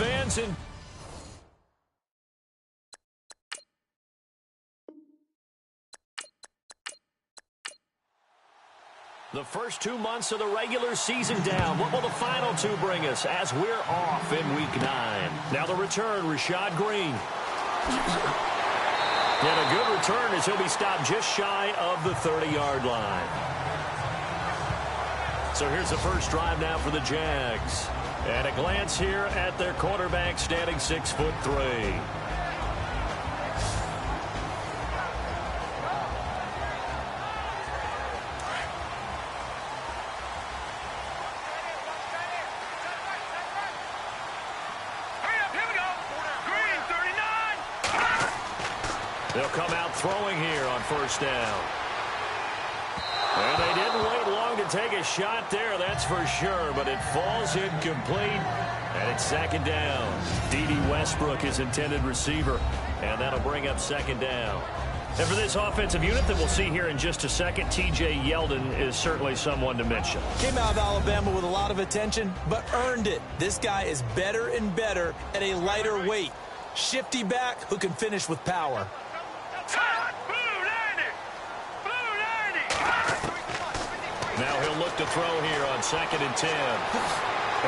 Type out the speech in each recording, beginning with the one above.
fans. And the first 2 months of the regular season down. What will the final two bring us as we're off in Week 9? Now the return, Rashad Green. And a good return as he'll be stopped just shy of the 30-yard line. So here's the first drive now for the Jags. And a glance here at their quarterback standing 6'3". They'll come out throwing here on first down. And they didn't wait long to take a shot there, that's for sure. But it falls incomplete, and it's second down. D.D. Westbrook is intended receiver, and that'll bring up second down. And for this offensive unit that we'll see here in just a second, T.J. Yeldon is certainly someone to mention. Came out of Alabama with a lot of attention, but earned it. This guy is better and better at a lighter weight. Shifty back who can finish with power. Now he'll look to throw here on 2nd and 10.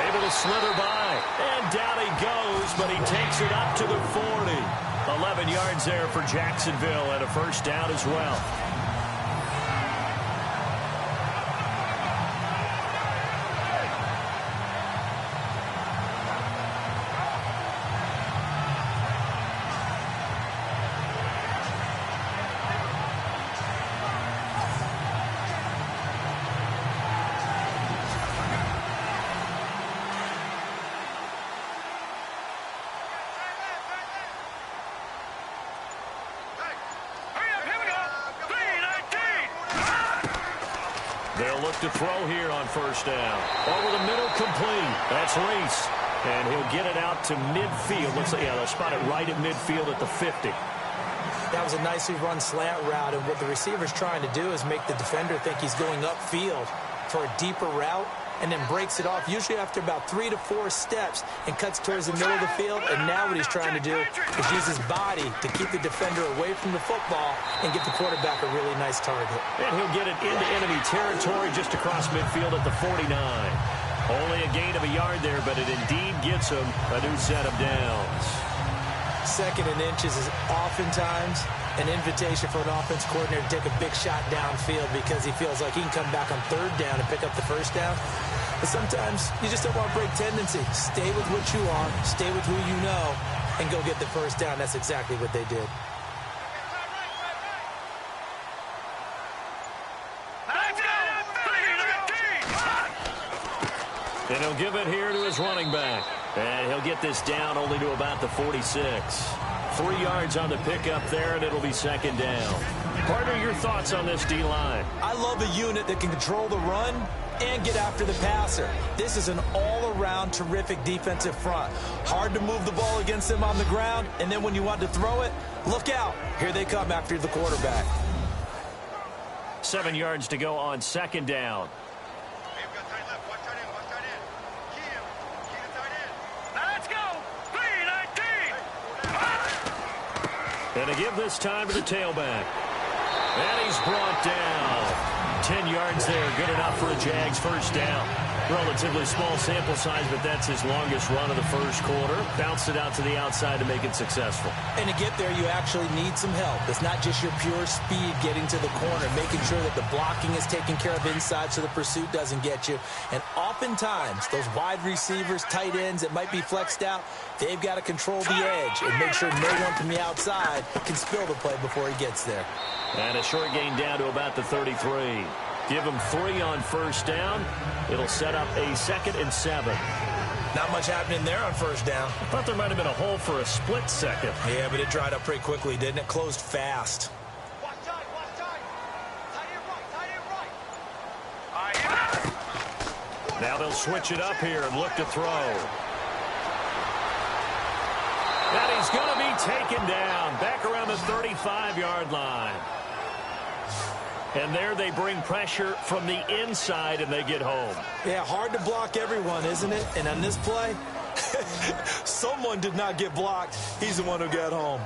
Able to slither by, and down he goes, but he takes it up to the 40. 11 yards there for Jacksonville, and a first down as well. They'll look to throw here on first down. Over the middle, complete. That's Reese. And he'll get it out to midfield. Looks like, yeah, they'll spot it right at midfield at the 50. That was a nicely run slant route, and what the receiver's trying to do is make the defender think he's going upfield for a deeper route, and then breaks it off, usually after about 3 to 4 steps, and cuts towards the middle of the field. And now what he's trying to do is use his body to keep the defender away from the football and give the quarterback a really nice target. And he'll get it into enemy territory just across midfield at the 49. Only a gain of a yard there, but it indeed gets him a new set of downs. 2nd and inches is oftentimes an invitation for an offense coordinator to take a big shot downfield because he feels like he can come back on 3rd down and pick up the first down. But sometimes you just don't want to break tendency. Stay with what you are, stay with who you know, and go get the first down. That's exactly what they did. And he'll give it here to his running back. And he'll get this down only to about the 46. 3 yards on the pickup there, and it'll be second down. Partner, your thoughts on this D-line? I love a unit that can control the run and get after the passer. This is an all-around terrific defensive front. Hard to move the ball against them on the ground, and then when you want to throw it, look out. Here they come after the quarterback. 7 yards to go on second down. And to give this time to the tailback. And he's brought down. 10 yards there, good enough for a Jags first down. Relatively small sample size, but that's his longest run of the first quarter. Bounced it out to the outside to make it successful. And to get there, you actually need some help. It's not just your pure speed getting to the corner, making sure that the blocking is taken care of inside so the pursuit doesn't get you. And oftentimes, those wide receivers, tight ends that might be flexed out, they've got to control the edge and make sure no one from the outside can spill the play before he gets there. And a short gain down to about the 33. Give him 3 on first down. It'll set up a 2nd and 7. Not much happening there on first down. I thought there might have been a hole for a split second. Yeah, but it dried up pretty quickly, didn't it? Closed fast. Now they'll switch it up here and look to throw. And he's going to be taken down back around the 35-yard line. And there they bring pressure from the inside, and they get home. Yeah, hard to block everyone, isn't it? And on this play, Someone did not get blocked. He's the one who got home.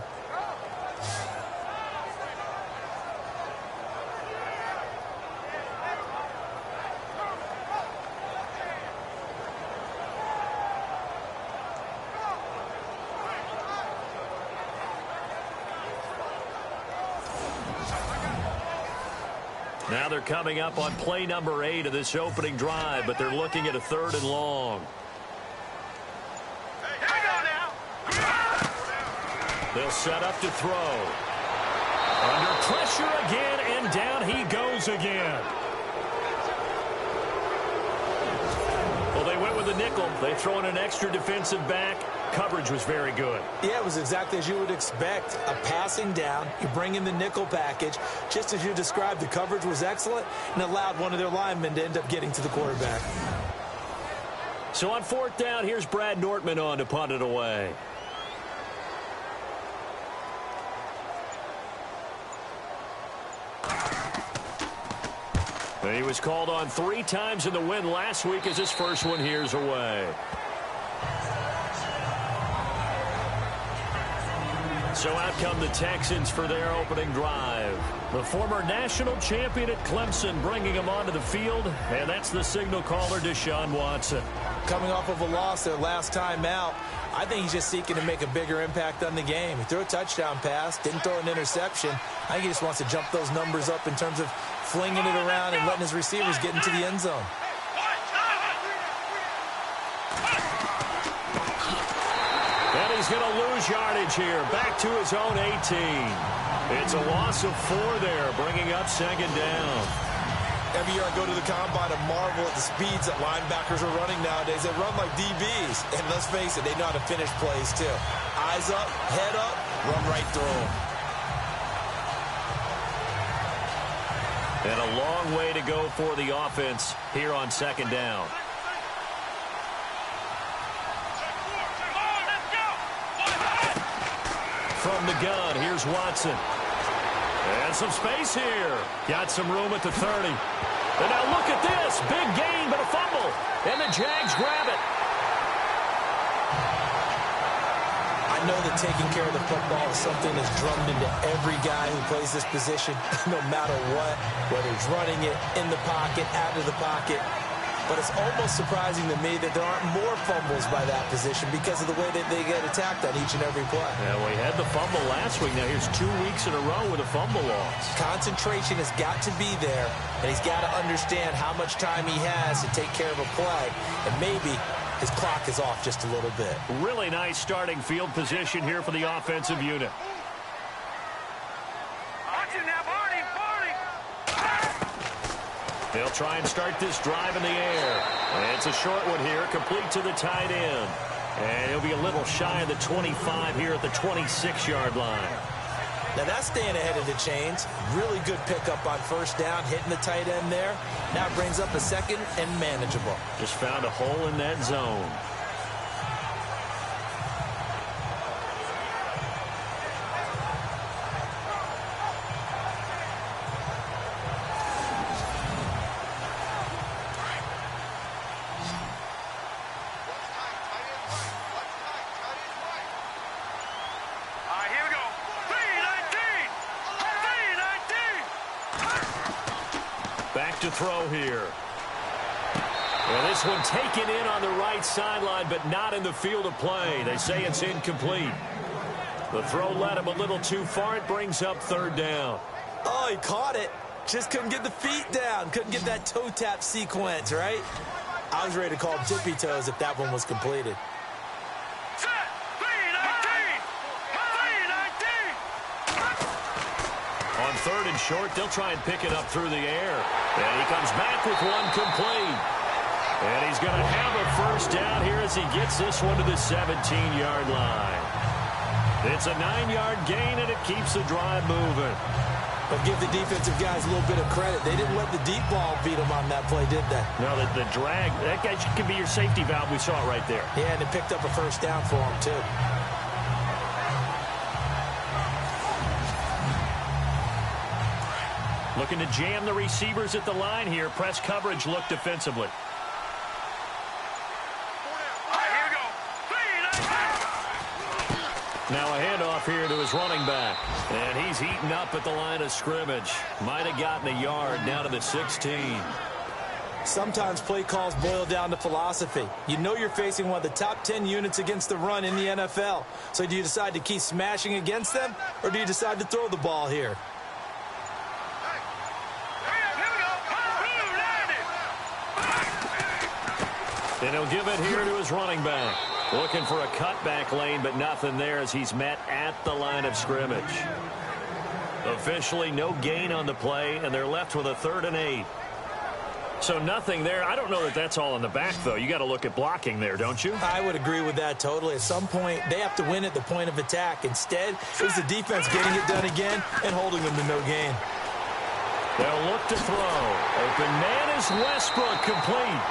Now they're coming up on play number 8 of this opening drive, but they're looking at a 3rd and long. They'll set up to throw. Under pressure again, and down he goes again. Well, they went with a nickel. They throw in an extra defensive back. Coverage was very good. Yeah, it was exactly as you would expect. A passing down, you bring in the nickel package. Just as you described, the coverage was excellent and allowed one of their linemen to end up getting to the quarterback. So on 4th down, here's Brad Nortman on to punt it away. He was called on 3 times in the win last week as his first one here's away. So out come the Texans for their opening drive. The former national champion at Clemson bringing him onto the field, and that's the signal caller, Deshaun Watson. Coming off of a loss their last time out, I think he's just seeking to make a bigger impact on the game. He threw a touchdown pass, didn't throw an interception. I think he just wants to jump those numbers up in terms of flinging it around and letting his receivers get into the end zone. And he's going to lose yardage here. Back to his own 18. It's a loss of 4 there, bringing up 2nd down. Every year I go to the combine and marvel at the speeds that linebackers are running nowadays. They run like DBs. And let's face it, they know how to finish plays too. Eyes up, head up, run right through them. And a long way to go for the offense here on 2nd down. From the gun, here's Watson. And some space here. Got some room at the 30. And now look at this. Big gain, but a fumble. And the Jags grab it. I know that taking care of the football is something that's drummed into every guy who plays this position, no matter what, whether he's running it, in the pocket, out of the pocket. But it's almost surprising to me that there aren't more fumbles by that position because of the way that they get attacked on each and every play. Yeah, we had the fumble last week. Now here's 2 weeks in a row with a fumble loss. Concentration has got to be there, and he's got to understand how much time he has to take care of a play, and maybe his clock is off just a little bit. Really nice starting field position here for the offensive unit. They'll try and start this drive in the air. And it's a short one here, complete to the tight end. And he'll be a little shy of the 25 here at the 26-yard line. Now that's staying ahead of the chains. Really good pickup on 1st down, hitting the tight end there. Now it brings up a 2nd and manageable. Just found a hole in that zone. Back to throw here. Well, this one taken in on the right sideline, but not in the field of play. They say it's incomplete. The throw led him a little too far. It brings up 3rd down. Oh, he caught it. Just couldn't get the feet down. Couldn't get that toe tap sequence, right? I was ready to call him tippy toes if that one was completed. On 3rd and short, they'll try and pick it up through the air. And he comes back with one complete. And he's going to have a 1st down here as he gets this one to the 17-yard line. It's a 9-yard gain, and it keeps the drive moving. But give the defensive guys a little bit of credit. They didn't let the deep ball beat them on that play, did they? No, the drag, that guy can be your safety valve. We saw it right there. Yeah, and it picked up a 1st down for him, too. Looking to jam the receivers at the line here. Press coverage look defensively. Here we go. handoff here to his running back. And he's eaten up at the line of scrimmage. Might have gotten a yard down to the 16. Sometimes play calls boil down to philosophy. You know you're facing one of the top 10 units against the run in the NFL. So do you decide to keep smashing against them, or do you decide to throw the ball here? And he'll give it here to his running back. Looking for a cutback lane, but nothing there as he's met at the line of scrimmage. Officially no gain on the play, and they're left with a 3rd and 8. So nothing there. I don't know that that's all in the back, though. You got to look at blocking there, don't you? I would agree with that totally. At some point, they have to win at the point of attack. Instead, it was the defense getting it done again and holding them to no gain. They'll look to throw. Open man is Westbrook, complete.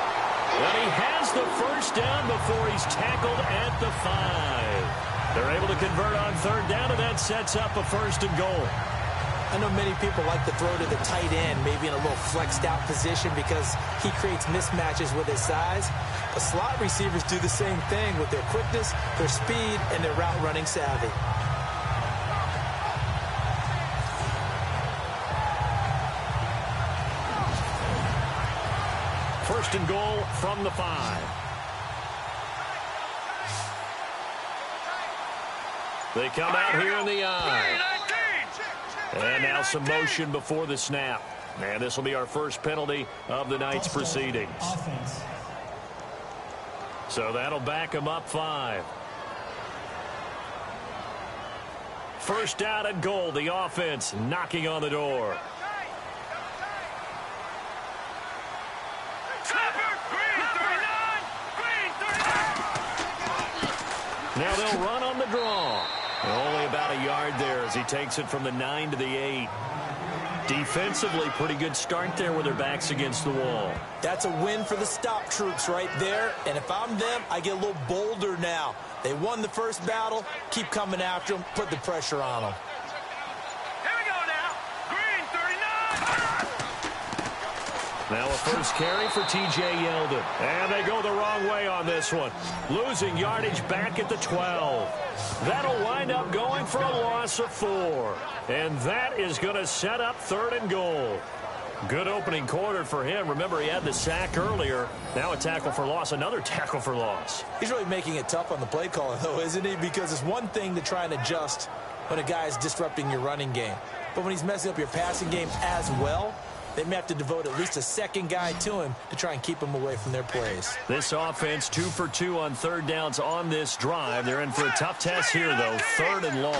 And he has the first down before he's tackled at the 5. They're able to convert on 3rd down, and that sets up a 1st and goal. I know many people like to throw to the tight end, maybe in a little flexed out position because he creates mismatches with his size. But slot receivers do the same thing with their quickness, their speed, and their route running savvy. First and goal from the 5. They come out here in the eye. And now some motion before the snap. And this will be our first penalty of the night's proceedings. So that'll back him up 5. First down and goal. The offense knocking on the door. Now they'll run on the draw. Only about a yard there as he takes it from the 9 to the 8. Defensively, pretty good start there with their backs against the wall. That's a win for the stop troops right there. And if I'm them, I get a little bolder now. They won the first battle. Keep coming after them. Put the pressure on them. Here we go now. Green 39. Now a first carry for T.J. Yeldon. And they go the wrong way on this one. Losing yardage back at the 12. That'll wind up going for a loss of 4. And that is going to set up 3rd and goal. Good opening quarter for him. Remember, he had the sack earlier. Now a tackle for loss, another tackle for loss. He's really making it tough on the play caller, though, isn't he? Because it's one thing to try and adjust when a guy is disrupting your running game. But when he's messing up your passing game as well, they may have to devote at least a second guy to him to try and keep him away from their plays. This offense 2 for 2 on 3rd downs on this drive. They're in for a tough test here, though. 3rd and long.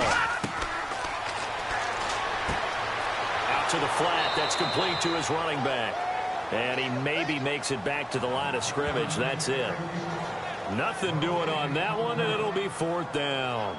Out to the flat. That's complete to his running back. And he maybe makes it back to the line of scrimmage. That's it. Nothing doing on that one, and it'll be 4th down.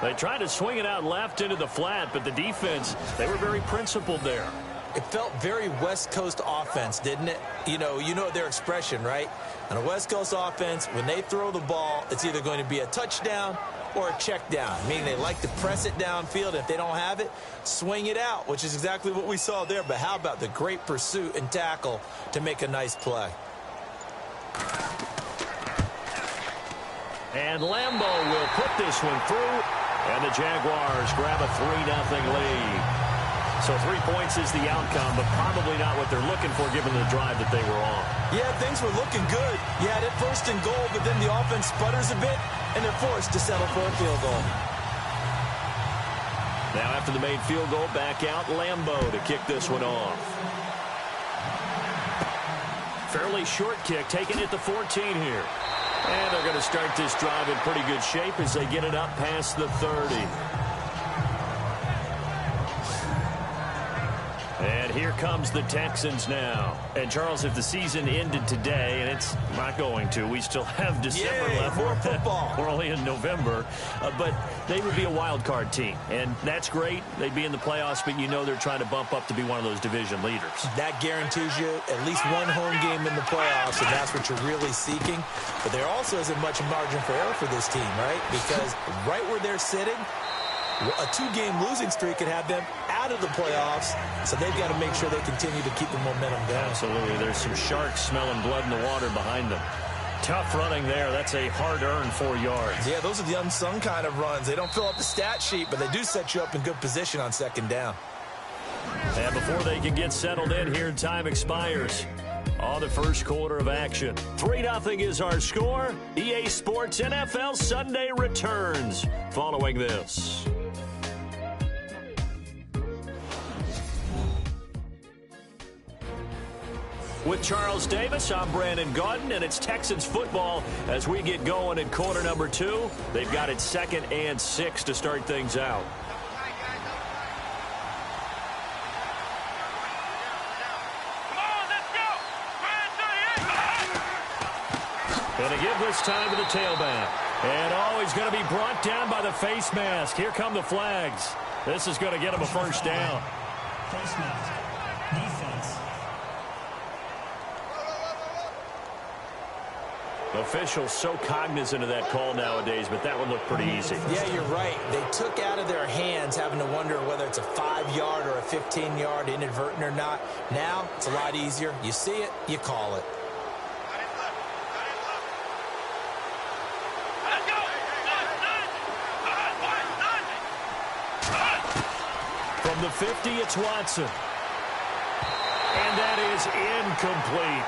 They tried to swing it out left into the flat, but the defense, they were very principled there. It felt very West Coast offense, didn't it? You know their expression, right? On a West Coast offense, when they throw the ball, it's either going to be a touchdown or a check down, meaning they like to press it downfield. If they don't have it, swing it out, which is exactly what we saw there. But how about the great pursuit and tackle to make a nice play? And Lambeau will put this one through, and the Jaguars grab a 3-0 lead. So 3 points is the outcome, but probably not what they're looking for given the drive that they were on. Yeah, things were looking good. You had it 1st and goal, but then the offense sputters a bit, and they're forced to settle for a field goal. Now after the made field goal, back out Lambeau to kick this one off. Fairly short kick, taking it to 14 here. And they're going to start this drive in pretty good shape as they get it up past the 30. And here comes the Texans now. And, Charles, if the season ended today, and it's not going to, we still have December left. More football. We're only in November. But they would be a wild card team. And that's great. They'd be in the playoffs, but you know they're trying to bump up to be one of those division leaders. That guarantees you at least one home game in the playoffs, and that's what you're really seeking. But there also isn't much margin for error for this team, right? Because right where they're sitting, a 2-game losing streak could have them out of the playoffs, so they've got to make sure they continue to keep the momentum going. Absolutely. There's some sharks smelling blood in the water behind them. Tough running there. That's a hard-earned 4 yards. Yeah, those are the unsung kind of runs. They don't fill up the stat sheet, but they do set you up in good position on second down. And before they can get settled in here, time expires on the first quarter of action. 3-0 is our score. EA Sports NFL Sunday returns following this. With Charles Davis, I'm Brandon Gaudin, and it's Texans football as we get going in quarter number 2. They've got it 2nd and 6 to start things out. Going to give this time to the tailback. And, he's going to be brought down by the face mask. Here come the flags. This is going to get him a first down. Face mask. Defense. Officials so cognizant of that call nowadays, but that one looked pretty easy. Yeah, you're right. They took out of their hands having to wonder whether it's a 5-yard or a 15-yard inadvertent or not. Now, it's a lot easier. You see it, you call it. From the 50, it's Watson. And that is incomplete.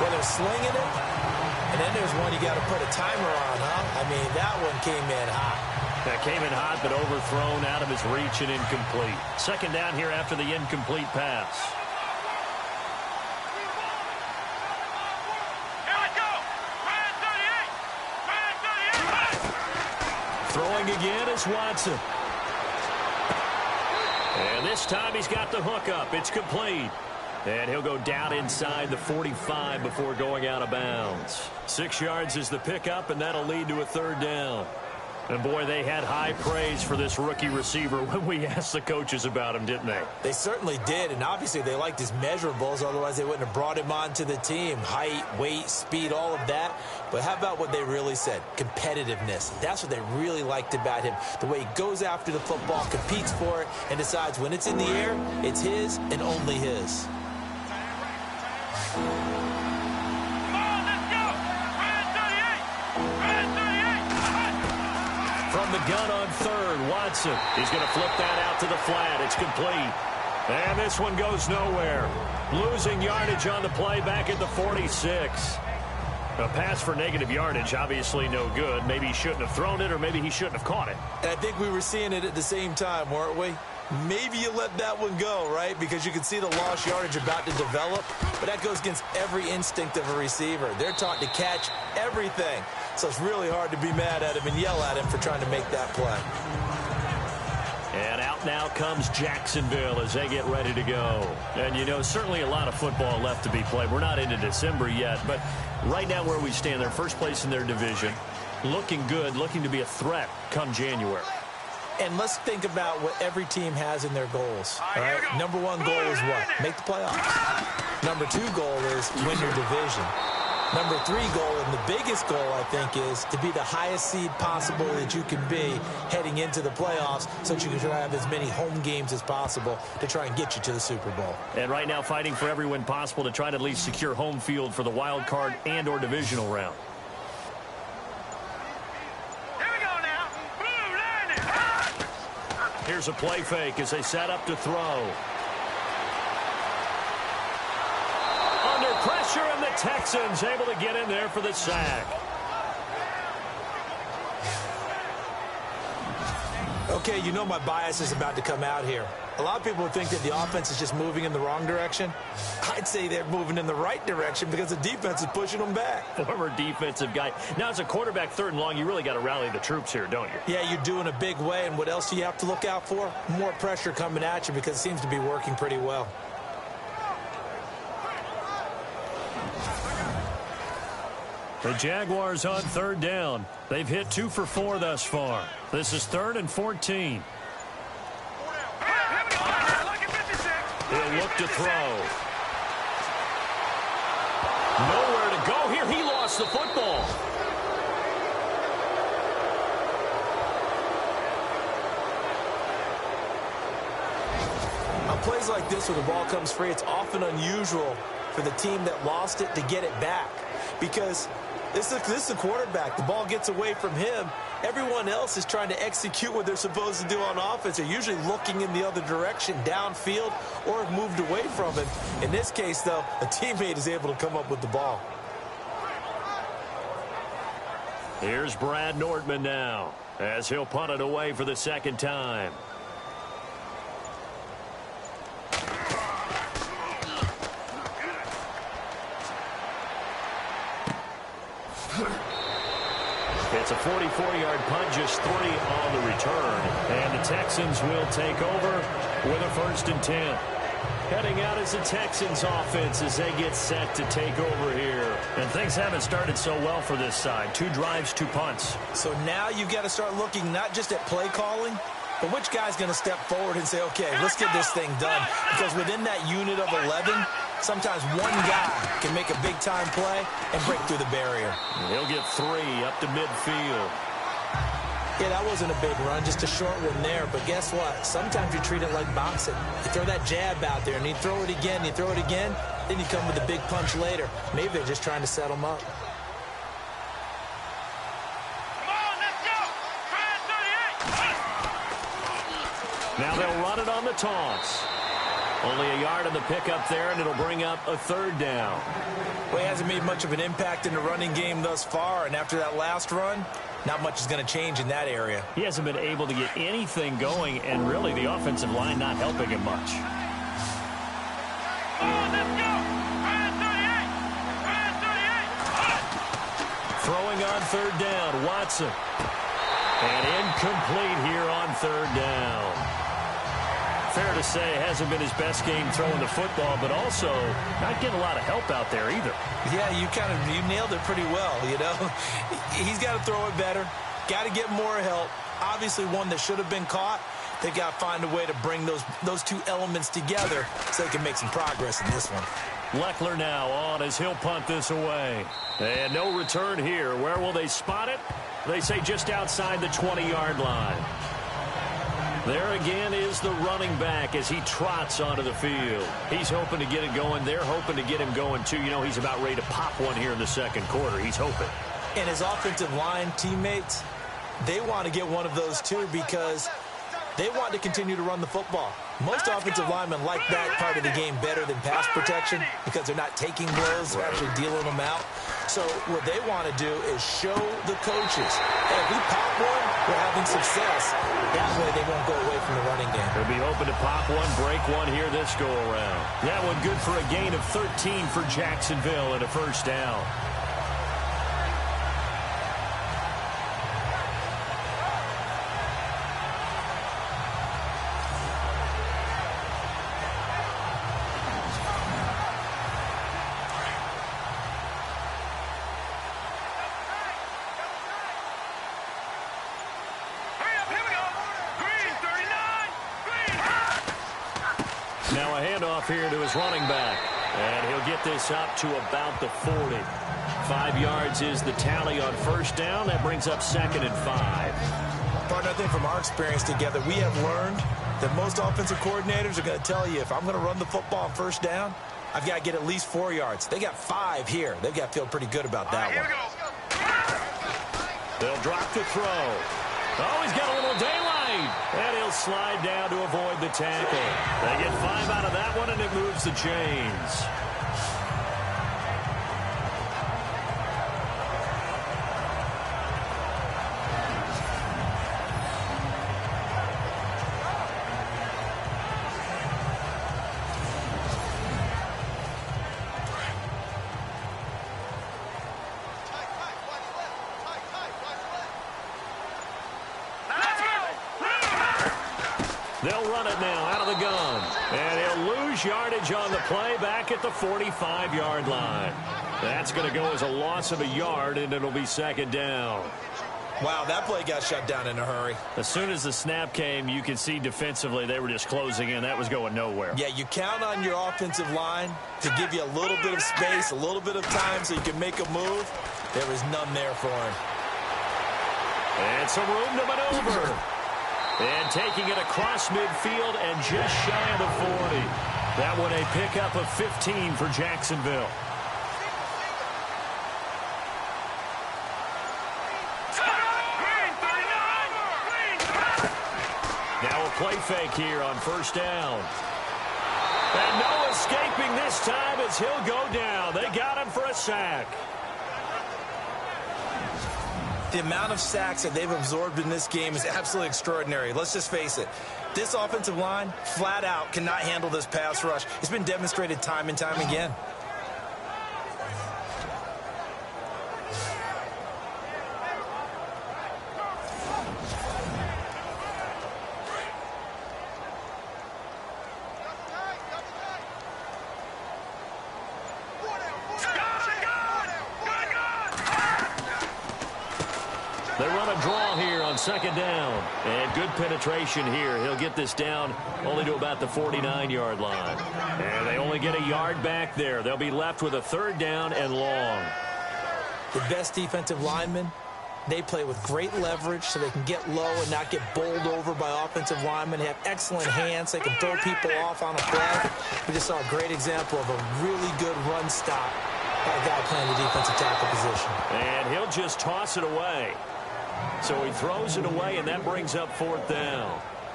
Well, they're slinging it, and then there's one you got to put a timer on, huh? I mean, that one came in hot. That came in hot, but overthrown out of his reach and incomplete. Second down here after the incomplete pass. Here we go. Brand 38. Throwing again is Watson. And this time he's got the hook up. It's complete. And he'll go down inside the 45 before going out of bounds. 6 yards is the pickup, and that'll lead to a third down. And, boy, they had high praise for this rookie receiver when we asked the coaches about him, didn't they? They certainly did, and obviously they liked his measurables. Otherwise, they wouldn't have brought him onto the team. Height, weight, speed, all of that. But how about what they really said? Competitiveness. That's what they really liked about him. The way he goes after the football, competes for it, and decides when it's in the air, it's his and only his. From the gun on third, Watson. He's going to flip that out to the flat. It's complete. And this one goes nowhere. Losing yardage on the play back at the 46. A pass for negative yardage, obviously no good. Maybe he shouldn't have thrown it, or maybe he shouldn't have caught it. And I think we were seeing it at the same time, weren't we? Maybe you let that one go, right? Because you can see the lost yardage about to develop. But that goes against every instinct of a receiver. They're taught to catch everything. So it's really hard to be mad at him and yell at him for trying to make that play. And out now comes Jacksonville as they get ready to go. And, you know, certainly a lot of football left to be played. We're not into December yet, but right now where we stand, they're first place in their division. Looking good, looking to be a threat come January. And let's think about what every team has in their goals. All right? Number one goal is what? Make the playoffs. Number two goal is win your division. Number three goal, and the biggest goal, I think, is to be the highest seed possible that you can be heading into the playoffs so that you can try to have as many home games as possible to try and get you to the Super Bowl. And right now fighting for every win possible to try to at least secure home field for the wild card and or divisional round. Here's a play fake as they set up to throw. Under pressure, and the Texans able to get in there for the sack. Okay, you know my bias is about to come out here. A lot of people would think that the offense is just moving in the wrong direction. I'd say they're moving in the right direction because the defense is pushing them back. Former defensive guy. Now, as a quarterback, third and long, you really got to rally the troops here, don't you? Yeah, you're doing a big way, and what else do you have to look out for? More pressure coming at you because it seems to be working pretty well. The Jaguars on third down. They've hit 2 for 4 thus far. This is 3rd and 14. He'll look to throw. Nowhere to go here. He lost the football. On plays like this where the ball comes free, it's often unusual for the team that lost it to get it back. because this is a quarterback. The ball gets away from him. Everyone else is trying to execute what they're supposed to do on offense. They're usually looking in the other direction, downfield, or have moved away from it. In this case, though, a teammate is able to come up with the ball. Here's Brad Nordman now, as he'll punt it away for the second time. It's a 44-yard punt, just 3 on the return. And the Texans will take over with a 1st and 10. Heading out is the Texans offense as they get set to take over here. And things haven't started so well for this side. 2 drives, 2 punts. So now you've got to start looking not just at play calling, but which guy's going to step forward and say, okay, let's get this thing done. Because within that unit of 11, sometimes one guy can make a big-time play and break through the barrier. He'll get 3 up to midfield. Yeah, that wasn't a big run, just a short one there. But guess what? Sometimes you treat it like boxing. You throw that jab out there, and you throw it again, you throw it again, then you come with a big punch later. Maybe they're just trying to set them up. Come on, let's go! Try it, 38! Now they'll run it on the toss. Only a yard on the pickup there, and it'll bring up a 3rd down. Well, he hasn't made much of an impact in the running game thus far, and after that last run, not much is going to change in that area. He hasn't been able to get anything going, and really the offensive line not helping him much. Come on, let's go! Try it, 38! Try it, 38! Throwing on 3rd down, Watson. And incomplete here on 3rd down. Fair to say, hasn't been his best game throwing the football, but also not getting a lot of help out there either. Yeah, you nailed it pretty well, you know. He's got to throw it better, got to get more help. Obviously one that should have been caught. They've got to find a way to bring those 2 elements together so they can make some progress in this one. Leckler now on as he'll punt this away. And no return here. Where will they spot it? They say just outside the 20-yard line. There again is the running back as he trots onto the field. He's hoping to get it going. They're hoping to get him going, too. You know, he's about ready to pop one here in the 2nd quarter. He's hoping. And his offensive line teammates, they want to get one of those, too, because they want to continue to run the football. Most offensive linemen like that part of the game better than pass protection because they're not taking blows, they're actually dealing them out. So what they want to do is show the coaches, hey, if we pop one, we're having success. That way they won't go away from the running game. They'll be hoping to pop one, break one here this go-around. That one good for a gain of 13 for Jacksonville and a 1st down. Now a handoff here to his running back. And he'll get this up to about the 40. 5 yards is the tally on 1st down. That brings up 2nd and 5. Partner, I think from our experience together, we have learned that most offensive coordinators are going to tell you, if I'm going to run the football on 1st down, I've got to get at least 4 yards. They got 5 here. They've got to feel pretty good about that one. They'll drop the throw. Oh, he's got a little daylight. And he'll slide down to avoid the tackle. They get 5 out of that one, and it moves the chains. They'll run it now out of the gun. And he'll lose yardage on the play back at the 45-yard line. That's going to go as a loss of a yard, and it'll be 2nd down. Wow, that play got shut down in a hurry. As soon as the snap came, you could see defensively they were just closing in. That was going nowhere. Yeah, you count on your offensive line to give you a little bit of space, a little bit of time so you can make a move. There was none there for him. And some room to maneuver. And taking it across midfield and just shy of the 40. That one a pickup of 15 for Jacksonville. Now a play fake here on first down. And no escaping this time as he'll go down. They got him for a sack. The amount of sacks that they've absorbed in this game is absolutely extraordinary. Let's just face it. This offensive line, flat out, cannot handle this pass rush. It's been demonstrated time and time again. They run a draw here on second down. And good penetration here. He'll get this down only to about the 49-yard line. And they only get a yard back there. They'll be left with a third down and long. The best defensive linemen, they play with great leverage so they can get low and not get bowled over by offensive linemen. They have excellent hands. They can throw people off on a play. We just saw a great example of a really good run stop by a guy playing the defensive tackle position. And he'll just toss it away. So he throws it away, and that brings up fourth down.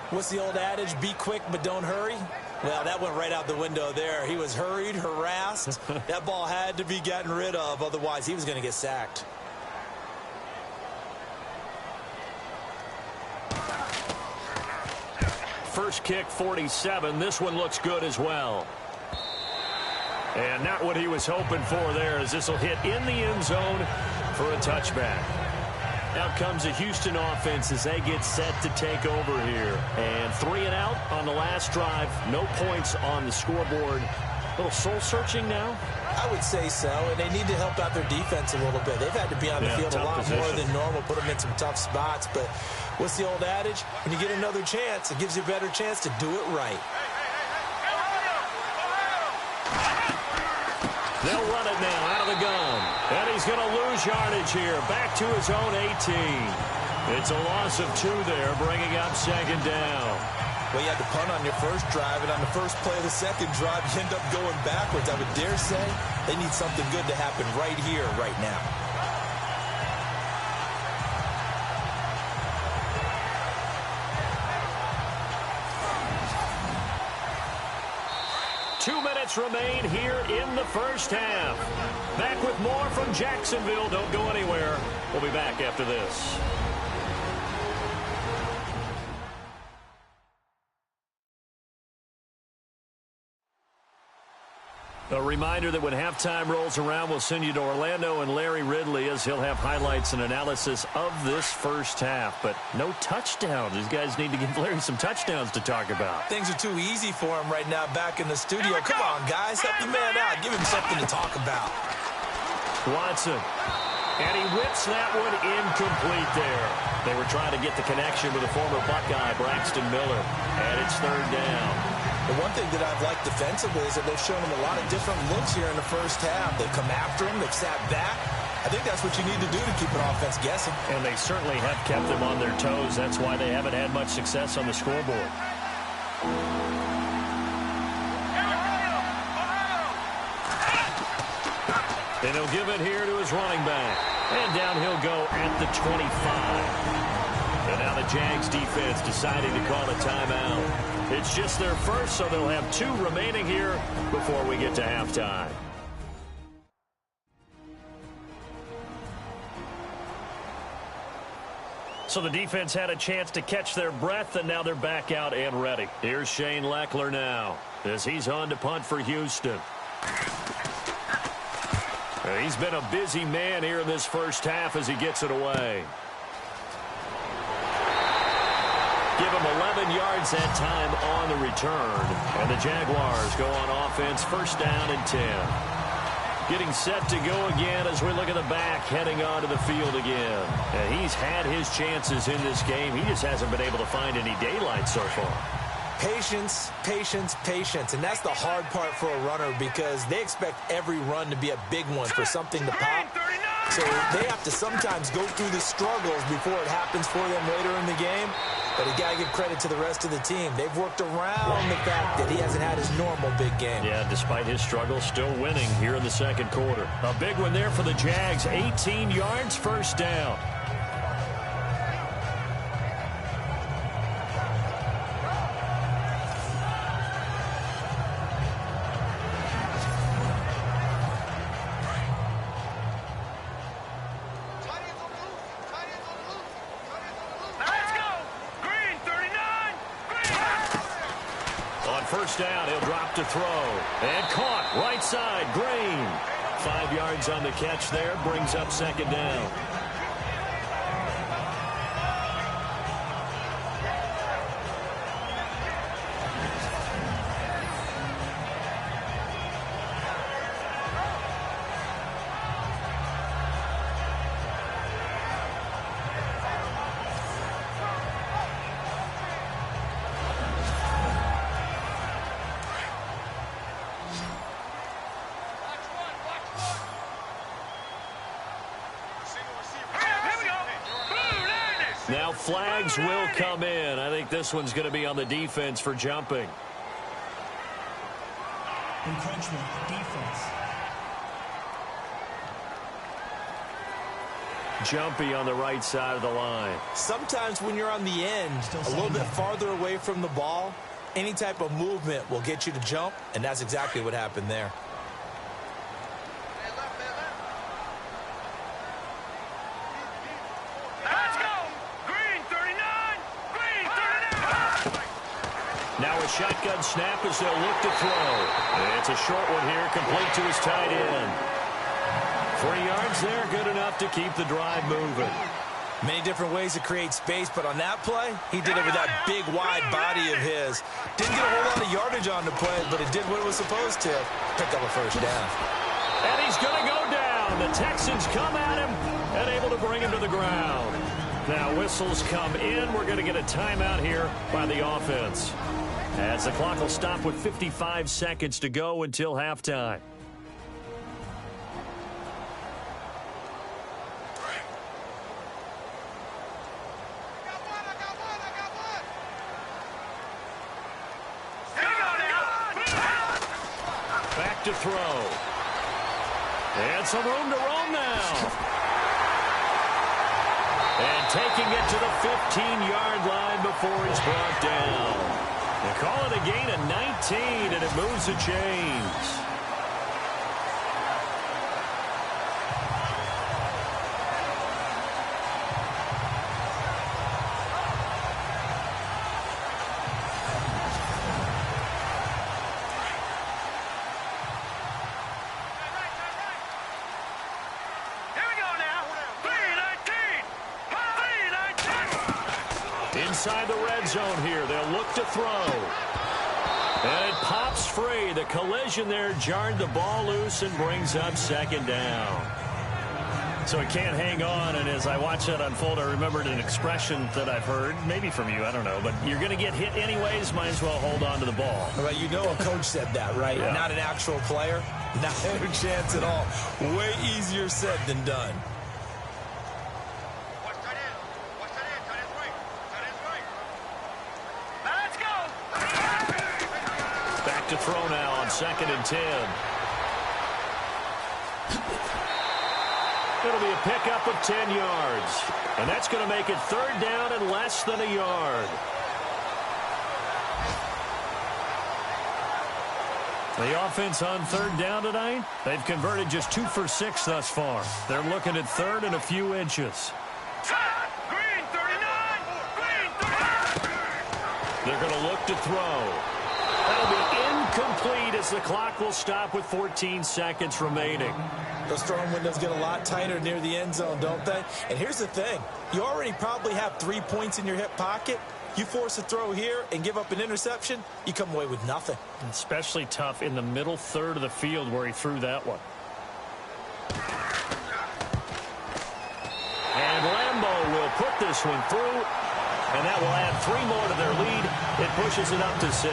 What's the old adage? Be quick, but don't hurry. Well, that went right out the window there. He was hurried, harassed. That ball had to be gotten rid of. Otherwise, he was going to get sacked. First kick, 47. This one looks good as well. And not what he was hoping for there, as this will hit in the end zone for a touchback. Out comes the Houston offense as they get set to take over here. And 3 and out on the last drive. No points on the scoreboard. A little soul-searching now? I would say so, and they need to help out their defense a little bit. They've had to be on the field a lot more than normal, put them in some tough spots. But what's the old adage? When you get another chance, it gives you a better chance to do it right. They'll run it now out of the gun. And he's going to lose yardage here. Back to his own 18. It's a loss of 2 there, bringing up second down. Well, you had to punt on your first drive, and on the first play of the second drive, you end up going backwards. I would dare say they need something good to happen right here, right now. Remain here in the first half. Back with more from Jacksonville. Don't go anywhere. We'll be back after this. A reminder that when halftime rolls around, we'll send you to Orlando and Larry Ridley as he'll have highlights and analysis of this first half. But no touchdowns. These guys need to give Larry some touchdowns to talk about. Things are too easy for him right now back in the studio. Come on, guys. Help the man out. Give him something to talk about. Watson. And he whips that one incomplete there. They were trying to get the connection with the former Buckeye, Braxton Miller. And it's third down. The one thing that I've liked defensively is that they've shown him a lot of different looks here in the first half. They've come after him. They've sat back. I think that's what you need to do to keep an offense guessing. And they certainly have kept them on their toes. That's why they haven't had much success on the scoreboard. And he'll give it here to his running back. And down he'll go at the 25. And now the Jags defense deciding to call a timeout. It's just their first, so they'll have 2 remaining here before we get to halftime. So the defense had a chance to catch their breath, and now they're back out and ready. Here's Shane Leckler now as he's on to punt for Houston. He's been a busy man here in this first half as he gets it away. Give him 11 yards that time on the return. And the Jaguars go on offense, first down and 10. Getting set to go again as we look at the back, heading onto the field again. And he's had his chances in this game. He just hasn't been able to find any daylight so far. Patience, patience, patience. And that's the hard part for a runner because they expect every run to be a big one for something to pop. So they have to sometimes go through the struggles before it happens for them later in the game. But you got to give credit to the rest of the team. They've worked around the fact that he hasn't had his normal big game. Yeah, despite his struggles, still winning here in the second quarter. A big one there for the Jags. 18 yards, first down. on first down. He'll drop to throw. And caught right side. Green. 5 yards on the catch there. Brings up second down. Now flags will come in. I think this one's going to be on the defense for jumping. Encroachment, defense. Jumpy on the right side of the line. Sometimes when you're on the end, a little bit farther away from the ball, any type of movement will get you to jump, and that's exactly what happened there. Now a shotgun snap as they'll look to throw. It's a short one here, complete to his tight end. 3 yards there, good enough to keep the drive moving. Many different ways to create space, but on that play, he did it with that big, wide body of his. Didn't get a whole lot of yardage on the play, but it did what it was supposed to. Pick up a first down. And he's going to go down. The Texans come at him and able to bring him to the ground. Now whistles come in. We're going to get a timeout here by the offense, as the clock will stop with 55 seconds to go until halftime. Back to throw. And some room to roam now. And taking it to the 15-yard line before he's brought down. They call it a gain of 19, and it moves the chains. Inside the red zone here, they'll look to throw. And it pops free. The collision there jarred the ball loose and brings up second down. So it can't hang on, and as I watch that unfold, I remembered an expression that I've heard, maybe from you, I don't know, but you're going to get hit anyways, might as well hold on to the ball. Well, you know a coach said that, right? Yeah. Not an actual player. Not a chance at all. Way easier said than done. To throw now on 2nd and 10. It'll be a pickup of 10 yards. And that's going to make it 3rd down and less than a yard. The offense on 3rd down tonight, they've converted just 2 for 6 thus far. They're looking at 3rd and a few inches. Green 39! Green 39! They're going to look to throw. That'll be incomplete as the clock will stop with 14 seconds remaining. Those throwing windows get a lot tighter near the end zone, don't they? And here's the thing. You already probably have 3 points in your hip pocket. You force a throw here and give up an interception, you come away with nothing. Especially tough in the middle third of the field where he threw that one. And Lambeau will put this one through, and that will add 3 more to their lead. It pushes it up to 6.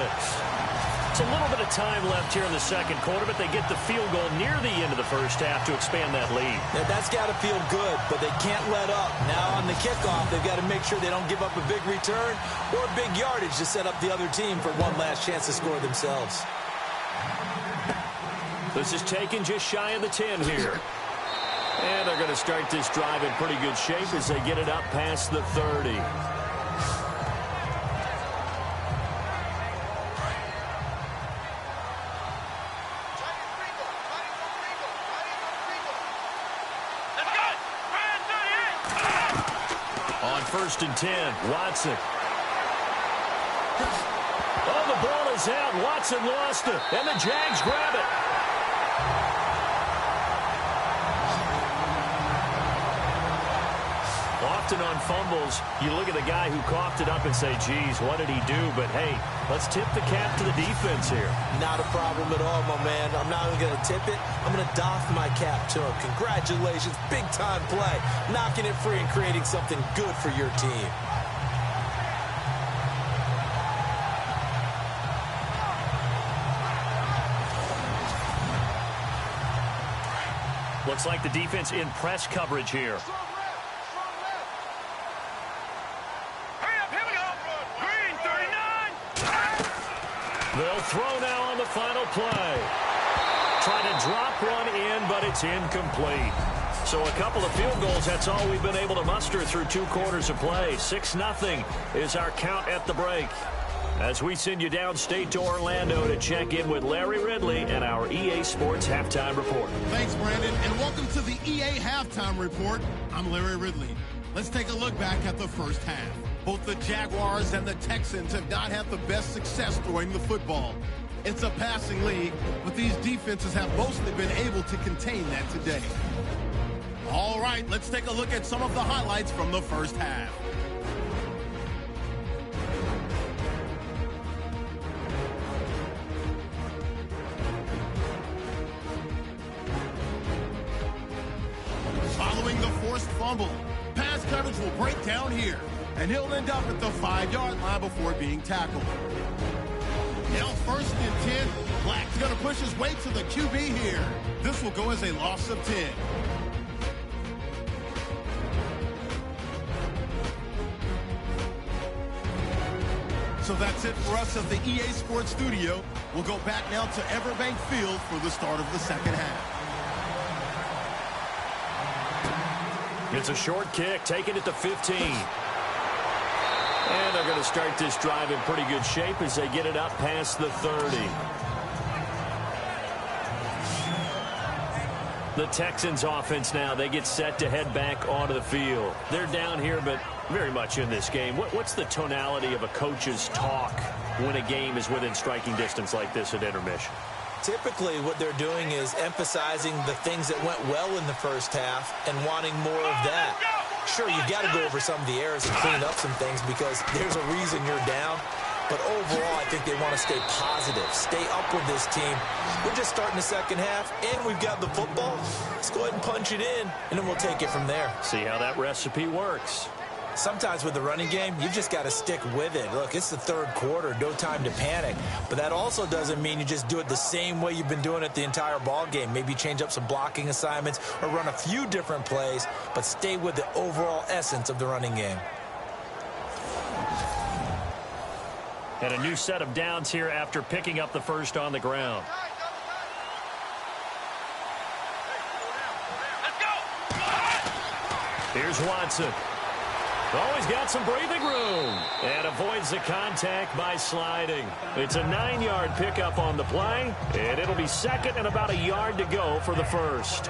It's a little bit of time left here in the second quarter, but they get the field goal near the end of the first half to expand that lead. Now, that's got to feel good, but they can't let up. Now on the kickoff, they've got to make sure they don't give up a big return or big yardage to set up the other team for one last chance to score themselves. This is taken just shy of the 10 here. And they're going to start this drive in pretty good shape as they get it up past the 30. On 1st and 10, Watson. Oh, the ball is out. Watson lost it, and the Jags grab it. Often on fumbles, you look at the guy who coughed it up and say, geez, what did he do? But, hey, let's tip the cap to the defense here. Not a problem at all, my man. I'm not even going to tip it. I'm going to doff my cap to him. Congratulations, big-time play. Knocking it free and creating something good for your team. Looks like the defense in press coverage here. They'll throw now on the final play. Trying to drop one in, but it's incomplete. So a couple of field goals, that's all we've been able to muster through 2 quarters of play. 6-0 is our count at the break. As we send you downstate to Orlando to check in with Larry Ridley and our EA Sports Halftime Report. Thanks, Brandon, and welcome to the EA Halftime Report. I'm Larry Ridley. Let's take a look back at the first half. Both the Jaguars and the Texans have not had the best success throwing the football. It's a passing league, but these defenses have mostly been able to contain that today. All right, let's take a look at some of the highlights from the first half. Following the forced fumble, pass coverage will break down here, and he'll end up at the 5-yard line before being tackled. Now 1st and 10, Black's going to push his way to the QB here. This will go as a loss of 10. So that's it for us at the EA Sports Studio. We'll go back now to Everbank Field for the start of the second half. It's a short kick, taking it to 15. And they're going to start this drive in pretty good shape as they get it up past the 30. The Texans offense now, they get set to head back onto the field. They're down here, but very much in this game. What's the tonality of a coach's talk when a game is within striking distance like this at intermission? Typically, what they're doing is emphasizing the things that went well in the first half and wanting more of that. Sure, you've got to go over some of the errors and clean up some things because there's a reason you're down. But overall, I think they want to stay positive, stay up with this team. We're just starting the second half, and we've got the football. Let's go ahead and punch it in, and then we'll take it from there. See how that recipe works. Sometimes with the running game, you've just got to stick with it. Look, it's the third quarter, no time to panic. But that also doesn't mean you just do it the same way you've been doing it the entire ball game. Maybe change up some blocking assignments or run a few different plays, but stay with the overall essence of the running game. And a new set of downs here after picking up the first on the ground. Here's Watson. Always got some breathing room and avoids the contact by sliding. It's a 9-yard pickup on the play, and it'll be second and about a yard to go for the first.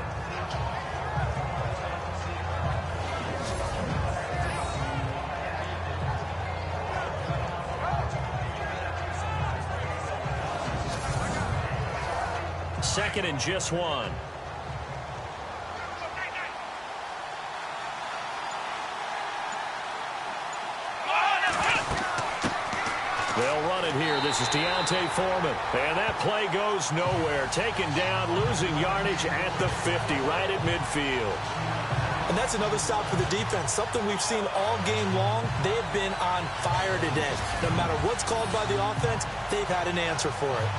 Second and just 1. They'll run it here. This is Deontay Foreman. And that play goes nowhere. Taken down, losing yardage at the 50, right at midfield. And that's another stop for the defense. Something we've seen all game long. They have been on fire today. No matter what's called by the offense, they've had an answer for it.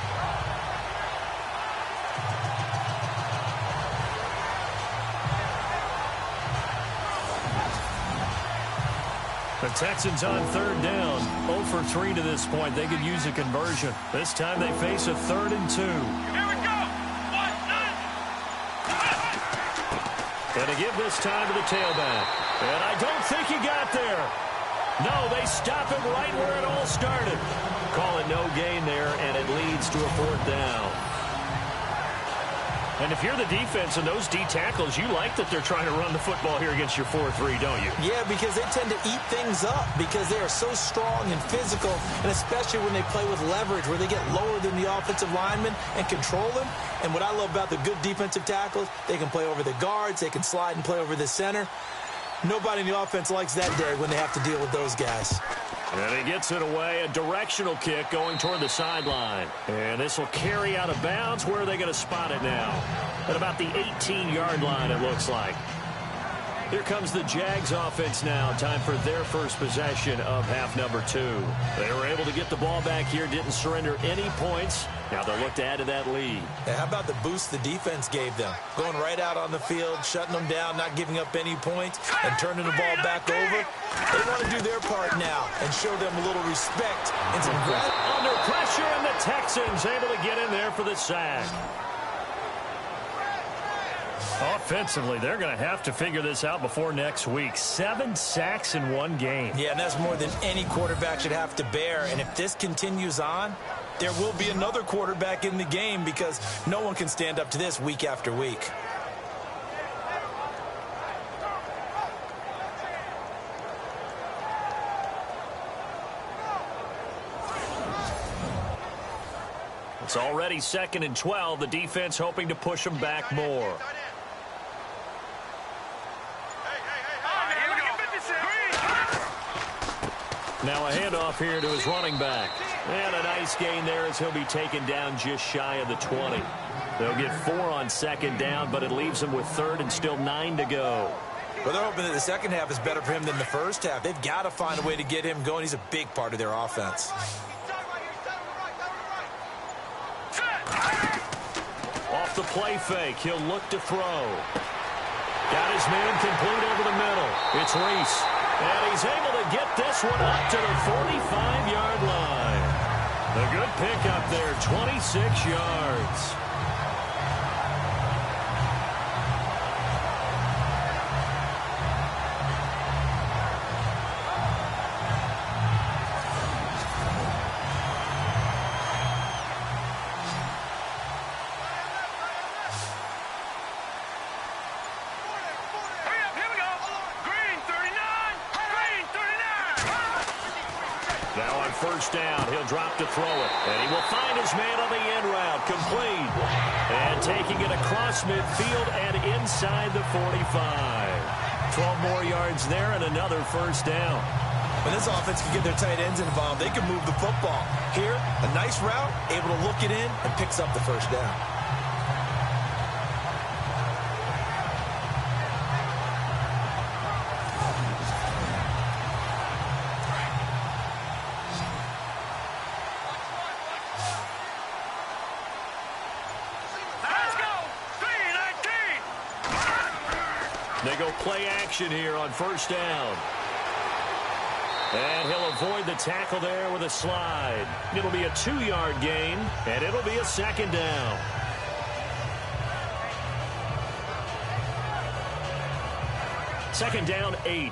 The Texans on third down. 0 for 3 to this point. They could use a conversion. This time they face a 3rd and 2. Here we go. And to give this time to the tailback. And I don't think he got there. No, they stop him right where it all started. Call it no gain there, and it leads to a 4th down. And if you're the defense and those D tackles, you like that they're trying to run the football here against your 4-3, don't you? Yeah, because they tend to eat things up because they are so strong and physical, and especially when they play with leverage where they get lower than the offensive linemen and control them. And what I love about the good defensive tackles, they can play over the guards, they can slide and play over the center. Nobody in the offense likes that day when they have to deal with those guys. And he gets it away, a directional kick going toward the sideline. And this will carry out of bounds. Where are they going to spot it now? At about the 18-yard line, it looks like. Here comes the Jags offense now. Time for their first possession of half number 2. They were able to get the ball back here, didn't surrender any points. Now they'll look to add to that lead. Yeah, how about the boost the defense gave them? Going right out on the field, shutting them down, not giving up any points, and turning the ball back over. They want to do their part now and show them a little respect and some gratitude. Under pressure, and the Texans able to get in there for the sack. Offensively, they're going to have to figure this out before next week. 7 sacks in one game. Yeah, and that's more than any quarterback should have to bear. And if this continues on, there will be another quarterback in the game because no one can stand up to this week after week. It's already 2nd and 12. The defense hoping to push them back more. Now a handoff here to his running back. And a nice gain there as he'll be taken down just shy of the 20. They'll get 4 on 2nd down, but it leaves them with 3rd and still 9 to go. Well, they're hoping that the second half is better for him than the first half. They've got to find a way to get him going. He's a big part of their offense. Off the play fake, he'll look to throw. Got his man complete over the middle. It's Reese. And he's able to get this one up to the 45-yard line. A good pickup there, 26 yards. First down, he'll drop to throw it, and he will find his man on the end route, complete, and taking it across midfield and inside the 45. 12 more yards there and another first down. When this offense can get their tight ends involved, they can move the football. Here, a nice route, able to look it in, and picks up the first down. They go play action here on first down. And he'll avoid the tackle there with a slide. It'll be a 2-yard gain, and it'll be a 2nd down. Second down, 8.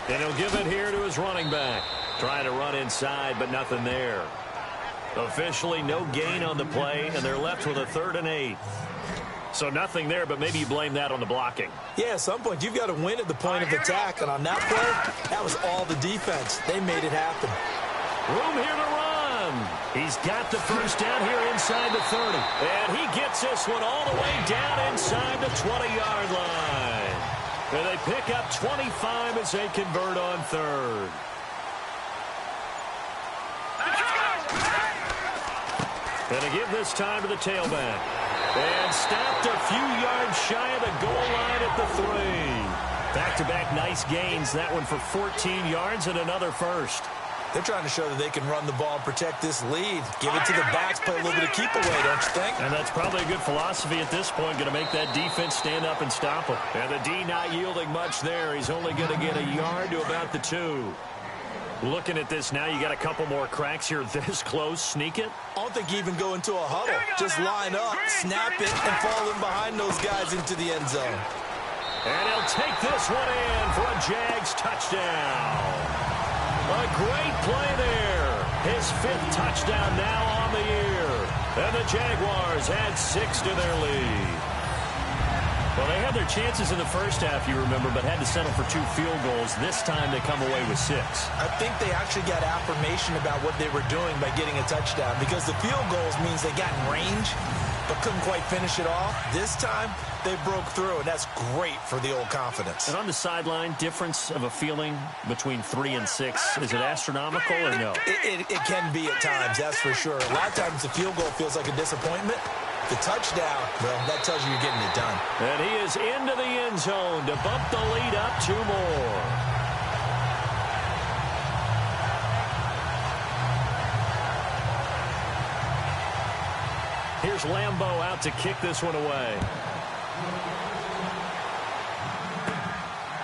And he'll give it here to his running back. Trying to run inside, but nothing there. Officially, no gain on the play, and they're left with a 3rd and 8. So nothing there, but maybe you blame that on the blocking. Yeah, at some point, you've got to win at the point of attack. And on that play, that was all the defense. They made it happen. Room here to run. He's got the first down here inside the 30. And he gets this one all the way down inside the 20-yard line. And they pick up 25 as they convert on 3rd. And to give this time to the tailback. And stopped a few yards shy of the goal line at the 3. Back-to-back nice gains. That one for 14 yards and another first. They're trying to show that they can run the ball and protect this lead. Give it to the backs, play a little bit of keep away, don't you think? And that's probably a good philosophy at this point. Going to make that defense stand up and stop him. And the D not yielding much there. He's only going to get a yard to about the 2. Looking at this now, you got a couple more cracks here this close. Sneak it. I don't think you even go into a huddle. Just line up, snap it, and fall in behind those guys into the end zone. And he'll take this one in for a Jags touchdown. A great play there. His 5th touchdown now on the year. And the Jaguars add 6 to their lead. Well, they had their chances in the first half, you remember, but had to settle for 2 field goals. This time they come away with 6. I think they actually got affirmation about what they were doing by getting a touchdown, because the field goals means they got in range but couldn't quite finish it off. This time, they broke through, and that's great for the old confidence. And on the sideline, difference of a feeling between 3 and 6, is it astronomical or no? It can be at times, that's for sure. A lot of times the field goal feels like a disappointment. The touchdown, well, that tells you you're getting it done. And he is into the end zone to bump the lead up 2 more. Here's Lambeau out to kick this one away.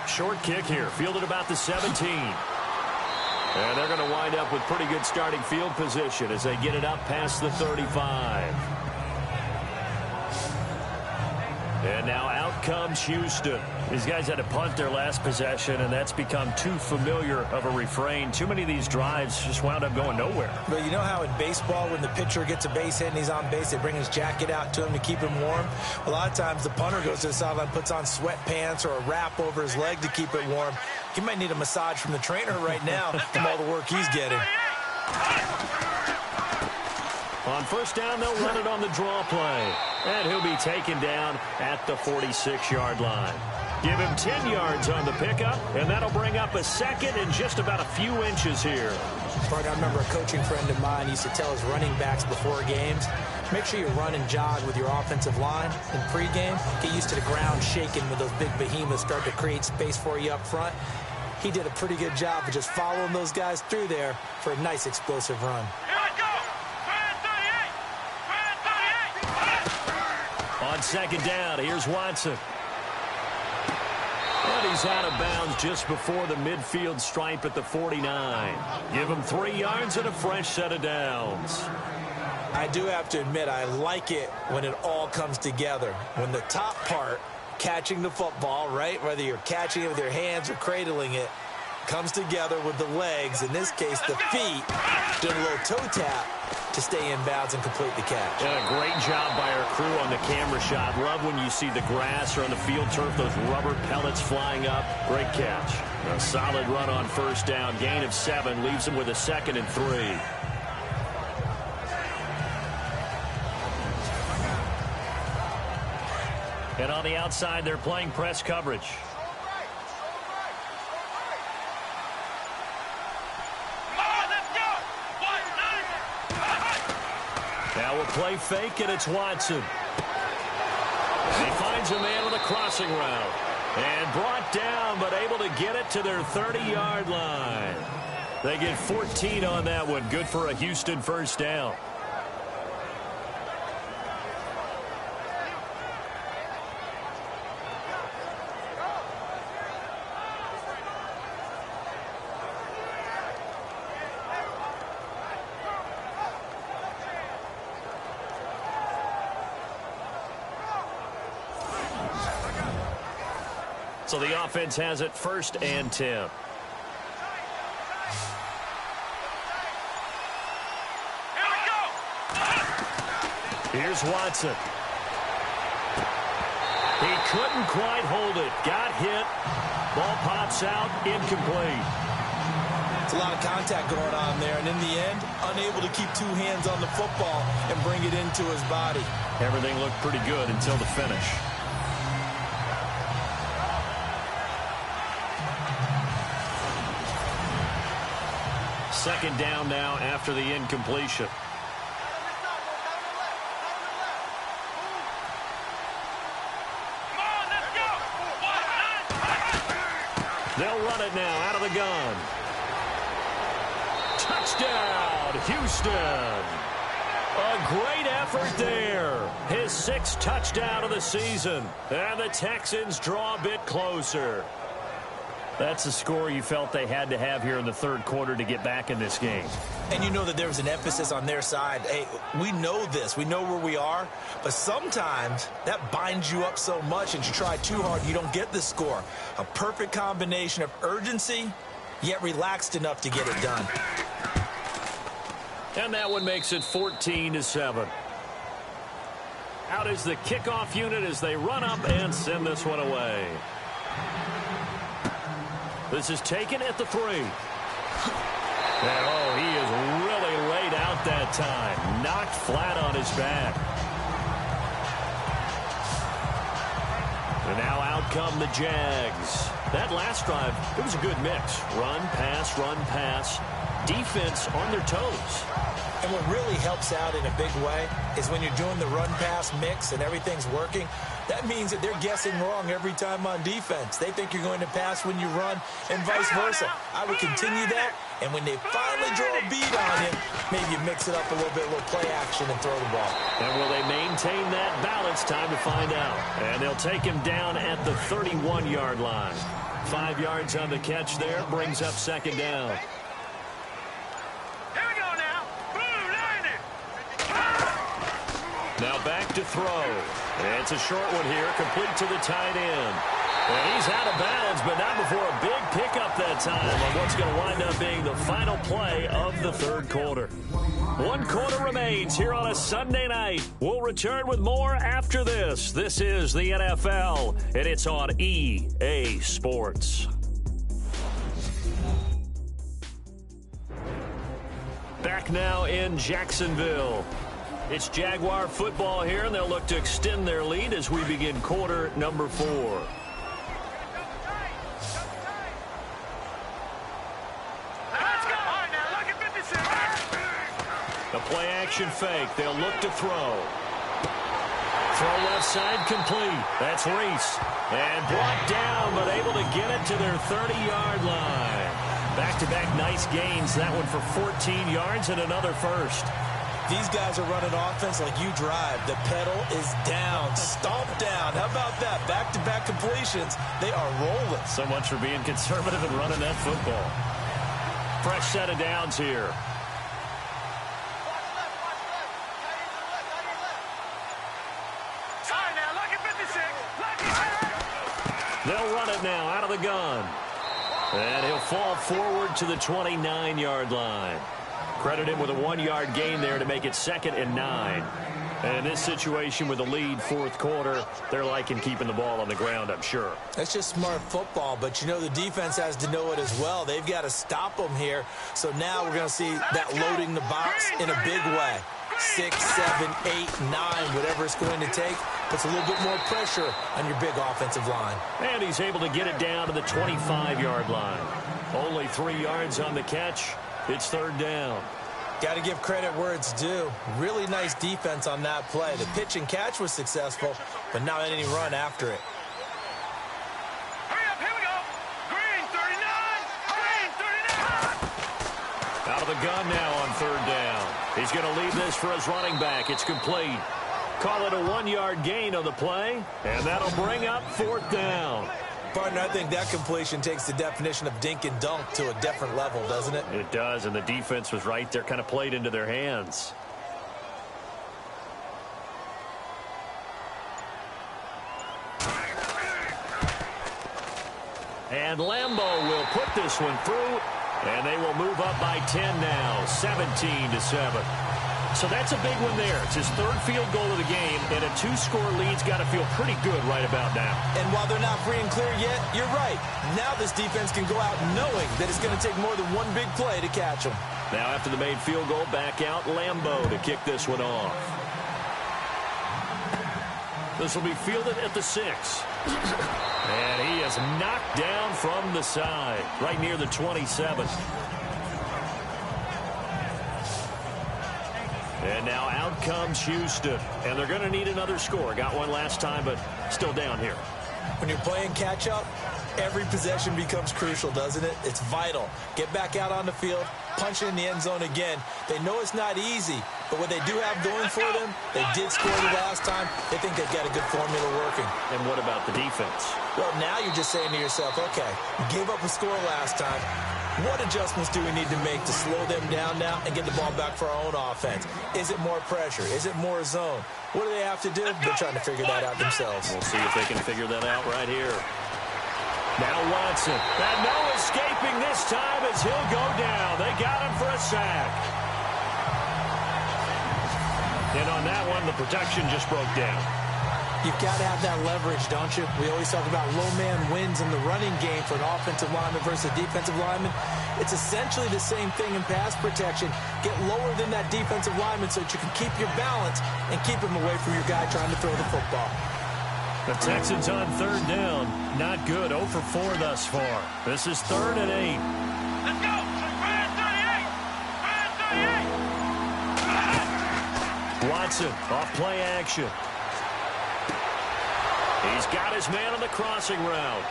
Short kick here, fielded about the 17. And they're going to wind up with pretty good starting field position as they get it up past the 35. And now out comes Houston. These guys had to punt their last possession, and that's become too familiar of a refrain. Too many of these drives just wound up going nowhere. But you know how in baseball, when the pitcher gets a base hit and he's on base, they bring his jacket out to him to keep him warm? A lot of times the punter goes to the sideline, puts on sweatpants or a wrap over his leg to keep it warm. He might need a massage from the trainer right now from all the work he's getting. On first down, they'll run it on the draw play. And he'll be taken down at the 46-yard line. Give him 10 yards on the pickup, and that'll bring up a second in just about a few inches here. I remember a coaching friend of mine used to tell his running backs before games, make sure you run and jog with your offensive line in pregame. Get used to the ground shaking when those big behemoths start to create space for you up front. He did a pretty good job of just following those guys through there for a nice explosive run. On second down, here's Watson. And he's out of bounds just before the midfield stripe at the 49. Give him 3 yards and a fresh set of downs. I do have to admit, I like it when it all comes together. When the top part, catching the football, right, whether you're catching it with your hands or cradling it, comes together with the legs, in this case the feet, doing a little toe tap to stay in bounds and complete the catch. And a great job by our crew on the camera shot. Love when you see the grass or on the field turf, those rubber pellets flying up. Great catch. A solid run on first down. Gain of 7 leaves him with a 2nd and 3. And on the outside, they're playing press coverage. Now we'll play fake, and it's Watson. He finds a man with a crossing route. And brought down, but able to get it to their 30-yard line. They get 14 on that one. Good for a Houston first down. So the offense has it 1st and 10. Here's Watson. He couldn't quite hold it. Got hit. Ball pops out. Incomplete. It's a lot of contact going on there, and in the end, unable to keep 2 hands on the football and bring it into his body. Everything looked pretty good until the finish. Second down now after the incompletion. They'll run it now out of the gun. Touchdown, Houston. A great effort there. His 6th touchdown of the season. And the Texans draw a bit closer. That's the score you felt they had to have here in the third quarter to get back in this game. And you know that there was an emphasis on their side. Hey, we know this. We know where we are. But sometimes that binds you up so much and you try too hard, you don't get the score. A perfect combination of urgency, yet relaxed enough to get it done. And that one makes it 14-7. Out is the kickoff unit as they run up and send this one away. This is taken at the 3. And, oh, he is really laid out that time. Knocked flat on his back. And now out come the Jags. That last drive, it was a good mix. Run, pass. Defense on their toes. And what really helps out in a big way is when you're doing the run-pass mix and everything's working, that means that they're guessing wrong every time on defense. They think you're going to pass when you run and vice versa. I would continue that, and when they finally draw a beat on him, maybe you mix it up a little bit, a little play action, and throw the ball. And will they maintain that balance? Time to find out. And they'll take him down at the 31-yard line. 5 yards on the catch there, brings up second down. Now back to throw. It's a short one here, complete to the tight end. And he's out of bounds, but not before a big pickup that time on what's going to wind up being the final play of the third quarter. 1 quarter remains here on a Sunday night. We'll return with more after this. This is the NFL, and it's on EA Sports. Back now in Jacksonville. It's Jaguar football here, and they'll look to extend their lead as we begin quarter number 4. Let's go. All right, now look at 56. The play action fake. They'll look to throw. Throw left side complete. That's Reese. And brought down, but able to get it to their 30-yard line. Back-to-back nice gains. That one for 14 yards and another first. These guys are running offense like you drive. The pedal is down, stomp down. How about that? Back-to-back completions. They are rolling. So much for being conservative and running that football. Fresh set of downs here. Sorry now, look at 56. They'll run it now out of the gun. And he'll fall forward to the 29-yard line. Credit him with a 1-yard gain there to make it 2nd and 9. And in this situation with the lead fourth quarter, they're liking keeping the ball on the ground, I'm sure. That's just smart football, but you know the defense has to know it as well. They've got to stop them here. So now we're going to see that loading the box in a big way. 6, 7, 8, 9, whatever it's going to take, puts a little bit more pressure on your big offensive line. And he's able to get it down to the 25-yard line. Only 3 yards on the catch. It's third down. Got to give credit where it's due. Really nice defense on that play. The pitch and catch was successful, but not any run after it. Hurry up, here we go. Green 39. Green 39. Out of the gun now on third down. He's going to leave this for his running back. It's complete. Call it a 1-yard gain on the play, and that'll bring up fourth down. Partner, I think that completion takes the definition of dink and dunk to a different level, doesn't it? It does, and the defense was right there, kind of played into their hands. And Lambeau will put this one through, and they will move up by 10 now, 17-7. So that's a big one there. It's his third field goal of the game, and a 2-score lead's got to feel pretty good right about now. And while they're not free and clear yet, you're right. Now this defense can go out knowing that it's going to take more than one big play to catch them. Now after the made field goal, back out Lambeau to kick this one off. This will be fielded at the 6. And he is knocked down from the side, right near the 27. And now out comes Houston. And they're going to need another score. Got one last time, but still down here. When you're playing catch-up, every possession becomes crucial, doesn't it? It's vital. Get back out on the field, punch it in the end zone again. They know it's not easy, But what they do have going for them, they did score the last time. They think they've got a good formula working. And what about the defense? Well, now you're just saying to yourself, okay, gave up a score last time. What adjustments do we need to make to slow them down now and get the ball back for our own offense? Is it more pressure? Is it more zone? What do they have to do? They're trying to figure that out themselves. We'll see if they can figure that out right here. Now Watson. And no escaping this time as he'll go down. They got him for a sack. And on that one, the protection just broke down. You've got to have that leverage, don't you? We always talk about low man wins in the running game for an offensive lineman versus a defensive lineman. It's essentially the same thing in pass protection. Get lower than that defensive lineman so that you can keep your balance and keep him away from your guy trying to throw the football. The Texans on third down. Not good. 0 for 4 thus far. This is 3rd and 8. Let's go. Ryan 38. Ryan 38. Watson off play action. He's got his man on the crossing route.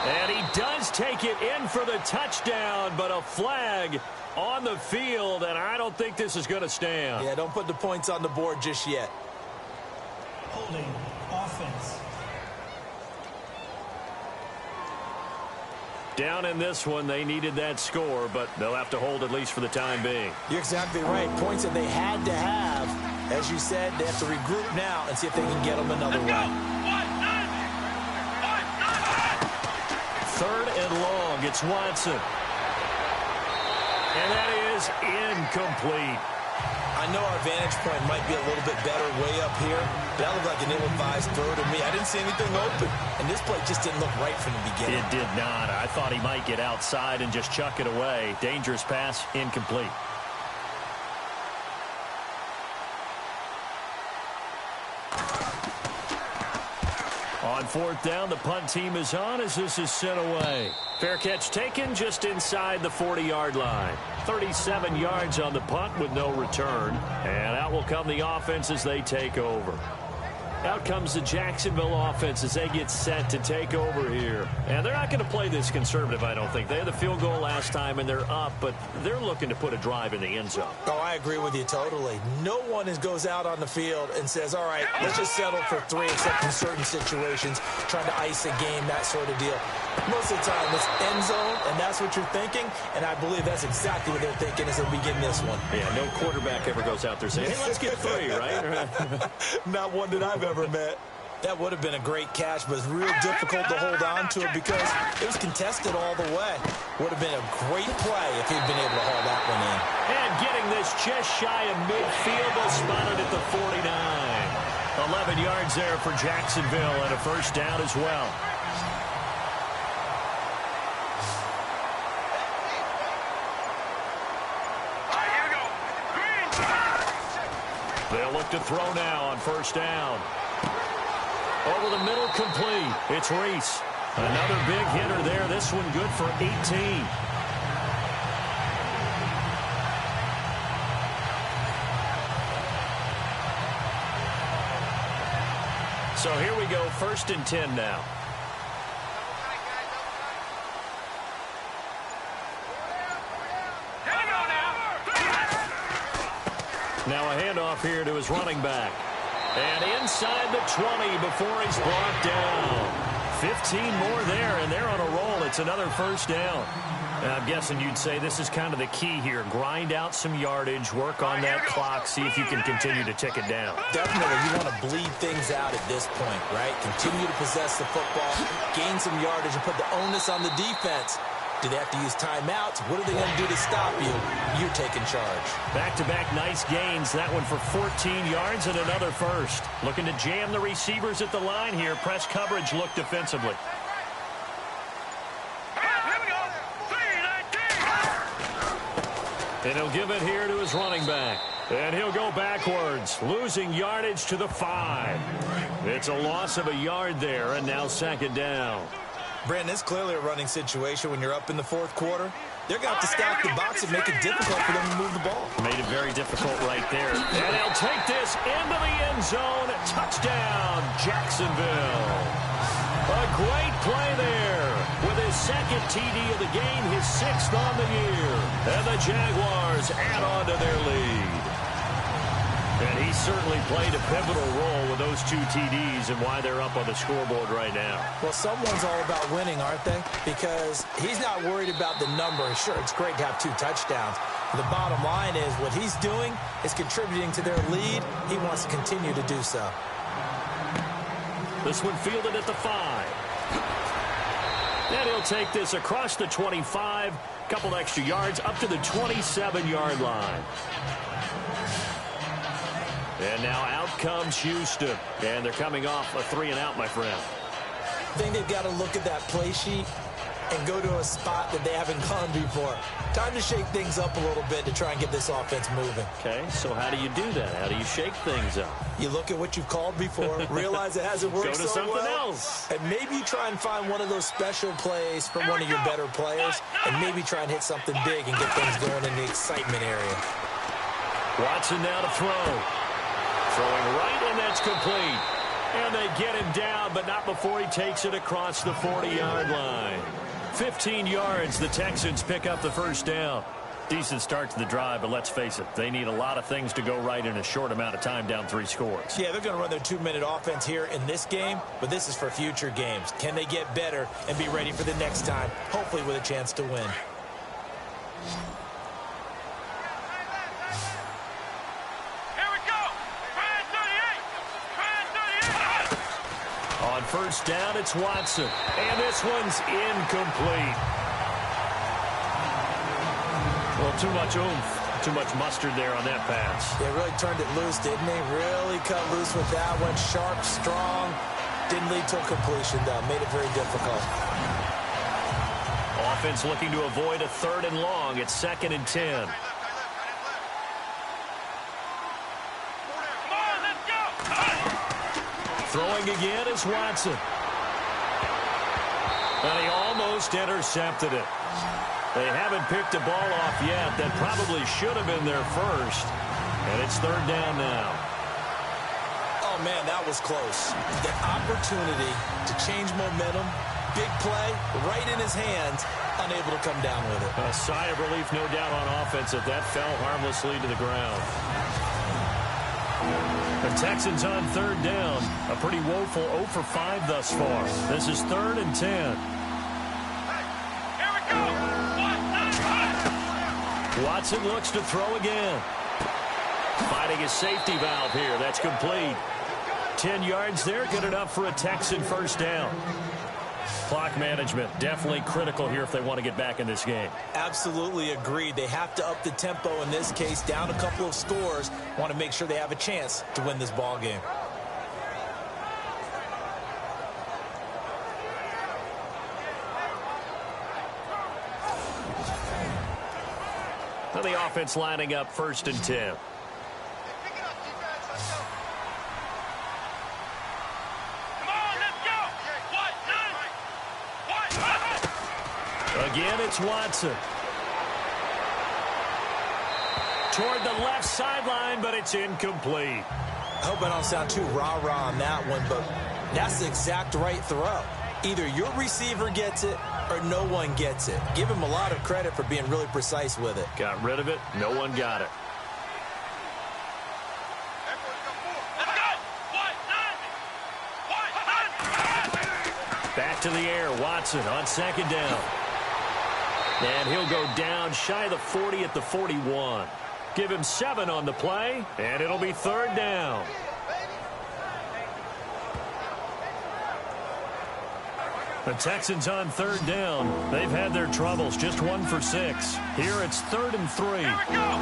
And he does take it in for the touchdown, but a flag on the field, and I don't think this is going to stand. Yeah, don't put the points on the board just yet. Holding offense. Down in this one, they needed that score, but they'll have to hold at least for the time being. You're exactly right. Points that they had to have. As you said, they have to regroup now and see if they can get them another way. 3rd and long. It's Watson. And that is incomplete. I know our vantage point might be a little bit better way up here, but that looked like an ill-advised throw to me. I didn't see anything open, and this play just didn't look right from the beginning. It did not. I thought he might get outside and just chuck it away. Dangerous pass, incomplete. On 4th down, the punt team is on as this is sent away. Fair catch taken just inside the 40-yard line. 37 yards on the punt with no return. And out will come the offense as they take over. Out comes the Jacksonville offense as they get set to take over here. And they're not going to play this conservative, I don't think. They had the field goal last time, and they're up, but they're looking to put a drive in the end zone. Oh, I agree with you totally. No one goes out on the field and says, all right, let's just settle for 3, except in certain situations, trying to ice a game, that sort of deal. Most of the time, it's end zone, and that's what you're thinking, and I believe that's exactly what they're thinking as they begin this one. Yeah, no quarterback ever goes out there saying, hey, let's get 3, right? Not one that I've ever met. That would have been a great catch, but it's real difficult to hold on to it because it was contested all the way. Would have been a great play if he'd been able to haul that one in. And getting this just shy of midfield, they'll spot it at the 49. 11 yards there for Jacksonville and a first down as well. They'll look to throw now on first down. Over the middle, complete. It's Reese. Another big hitter there. This one good for 18. So here we go, 1st and 10 now. Now a handoff here to his running back. And inside the 20 before he's brought down. 15 more there, and they're on a roll. It's another first down. I'm guessing you'd say this is kind of the key here. Grind out some yardage, work on that clock, see if you can continue to tick it down. Definitely. You want to bleed things out at this point, right? Continue to possess the football, gain some yardage, and put the onus on the defense. Do they have to use timeouts? What are they going to do to stop you? You're taking charge. Back-to-back nice gains. That one for 14 yards and another first. Looking to jam the receivers at the line here. Press coverage look defensively. And he'll give it here to his running back. And he'll go backwards, losing yardage to the 5. It's a loss of a yard there, and now 2nd down. Brandon, it's clearly a running situation when you're up in the 4th quarter. They're going to have to stack the box and make it difficult for them to move the ball. Made it very difficult right there. And he'll take this into the end zone. Touchdown, Jacksonville. A great play there with his second TD of the game, his 6th on the year. And the Jaguars add on to their lead. And he certainly played a pivotal role with those 2 TDs and why they're up on the scoreboard right now. Well, someone's all about winning, aren't they? Because he's not worried about the number. Sure, it's great to have 2 touchdowns. But the bottom line is what he's doing is contributing to their lead. He wants to continue to do so. This one fielded at the 5. And he'll take this across the 25, couple extra yards up to the 27-yard line. And now out comes Houston. And they're coming off a 3-and-out, my friend. I think they've got to look at that play sheet and go to a spot that they haven't gone before. Time to shake things up a little bit to try and get this offense moving. Okay, so how do you do that? How do you shake things up? You look at what you've called before, realize it hasn't worked so so something well, else. and maybe you try and find one of those special plays from one of your better players, and maybe try and hit something big and get things going in the excitement area. Watson now to throw. Throwing right, and that's complete. And they get him down, but not before he takes it across the 40-yard line. 15 yards, the Texans pick up the first down. Decent start to the drive, but let's face it, they need a lot of things to go right in a short amount of time, down 3 scores. Yeah, they're going to run their 2-minute offense here in this game, but this is for future games. Can they get better and be ready for the next time, hopefully with a chance to win? On first down, it's Watson. And this one's incomplete. Well, too much oomph, too much mustard there on that pass. They really turned it loose, didn't they? Really cut loose with that one. Sharp, strong. Didn't lead to a completion, though. Made it very difficult. Offense looking to avoid a 3rd and long. It's 2nd and 10. Throwing again is Watson. And he almost intercepted it. They haven't picked a ball off yet. That probably should have been their first. And it's 3rd down now. Oh, man, that was close. The opportunity to change momentum, big play, right in his hands, unable to come down with it. A sigh of relief, no doubt, on offense if that fell harmlessly to the ground. The Texans on 3rd down. A pretty woeful 0 for 5 thus far. This is 3rd and 10. Here we go. Watson looks to throw again. Finding his safety valve here. That's complete. 10 yards there. Good enough for a Texan first down. Clock management definitely critical here if they want to get back in this game. Absolutely agreed. They have to up the tempo in this case, down a couple of scores. Want to make sure they have a chance to win this ball game. Now the offense lining up 1st and 10. Again, it's Watson. Toward the left sideline, but it's incomplete. I hope I don't sound too rah-rah on that one, but that's the exact right throw. Either your receiver gets it or no one gets it. Give him a lot of credit for being really precise with it. Got rid of it. No one got it. Back to the air. Watson on 2nd down. And he'll go down shy of the 40 at the 41. Give him 7 on the play, and it'll be 3rd down. The Texans on 3rd down. They've had their troubles, just 1 for 6. Here it's 3rd and 3. Here we go.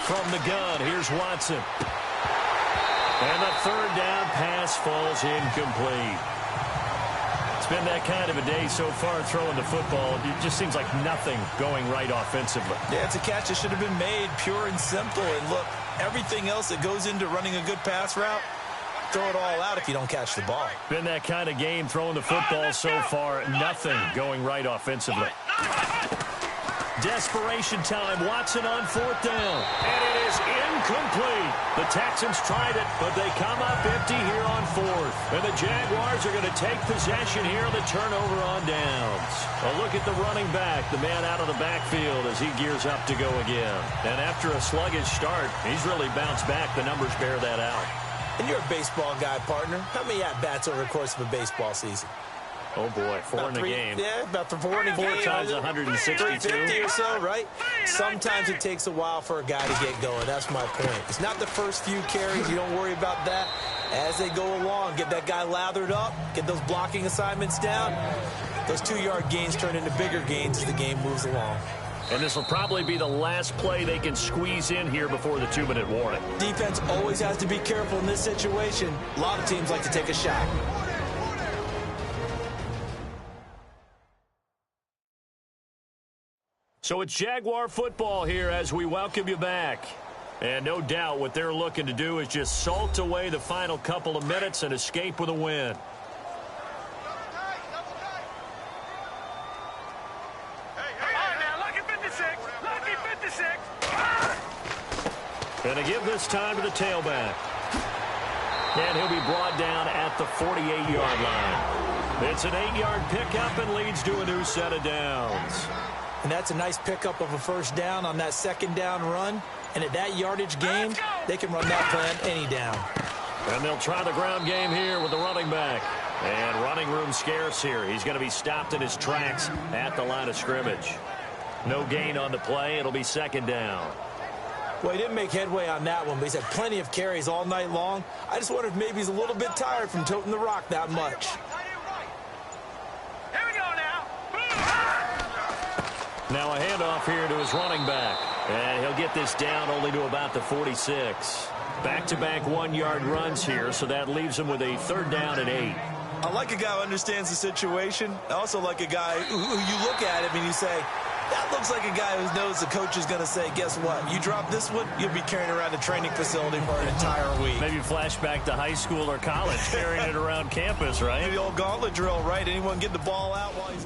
From the gun, here's Watson. And the 3rd down pass falls incomplete. It's been that kind of a day so far throwing the football. It just seems like nothing going right offensively. Yeah, it's a catch that should have been made, pure and simple. And look, everything else that goes into running a good pass route, throw it all out if you don't catch the ball. Been that kind of game throwing the football so far. Nothing going right offensively. Desperation time. Watson on 4th down. And it is incomplete. The Texans tried it, but they come up empty here on fourth. And the Jaguars are going to take possession here on the turnover on downs. A look at the running back, the man out of the backfield as he gears up to go again. And after a sluggish start, he's really bounced back. The numbers bear that out. And you're a baseball guy, partner. How many at-bats over the course of a baseball season? Oh, boy, four in a game. Yeah, about four in a game. 4 times 162. 350 or so, right? Sometimes it takes a while for a guy to get going. That's my point. It's not the first few carries. You don't worry about that. As they go along, get that guy lathered up, get those blocking assignments down. Those 2-yard gains turn into bigger gains as the game moves along. And this will probably be the last play they can squeeze in here before the 2-minute warning. Defense always has to be careful in this situation. A lot of teams like to take a shot. So it's Jaguar football here as we welcome you back. And no doubt what they're looking to do is just salt away the final couple of minutes and escape with a win. Going to give this time to the tailback. And he'll be brought down at the 48-yard line. It's an 8-yard pickup and leads to a new set of downs. And that's a nice pickup of a first down on that second down run. And at that yardage game, they can run that plan any down. And they'll try the ground game here with the running back. And running room scarce here. He's going to be stopped in his tracks at the line of scrimmage. No gain on the play. It'll be second down. Well, he didn't make headway on that one, but he's had plenty of carries all night long. I just wonder if maybe he's a little bit tired from toting the rock that much. Here we go now. Now a handoff here to his running back. And he'll get this down only to about the 46. Back-to-back 1-yard runs here, so that leaves him with a third down and 8. I like a guy who understands the situation. I also like a guy who you look at him and you say, that looks like a guy who knows the coach is going to say, guess what? You drop this one, you'll be carrying around the training facility for an entire week. Maybe flashback to high school or college, carrying it around campus, right? The old gauntlet drill, right? Anyone get the ball out while he's...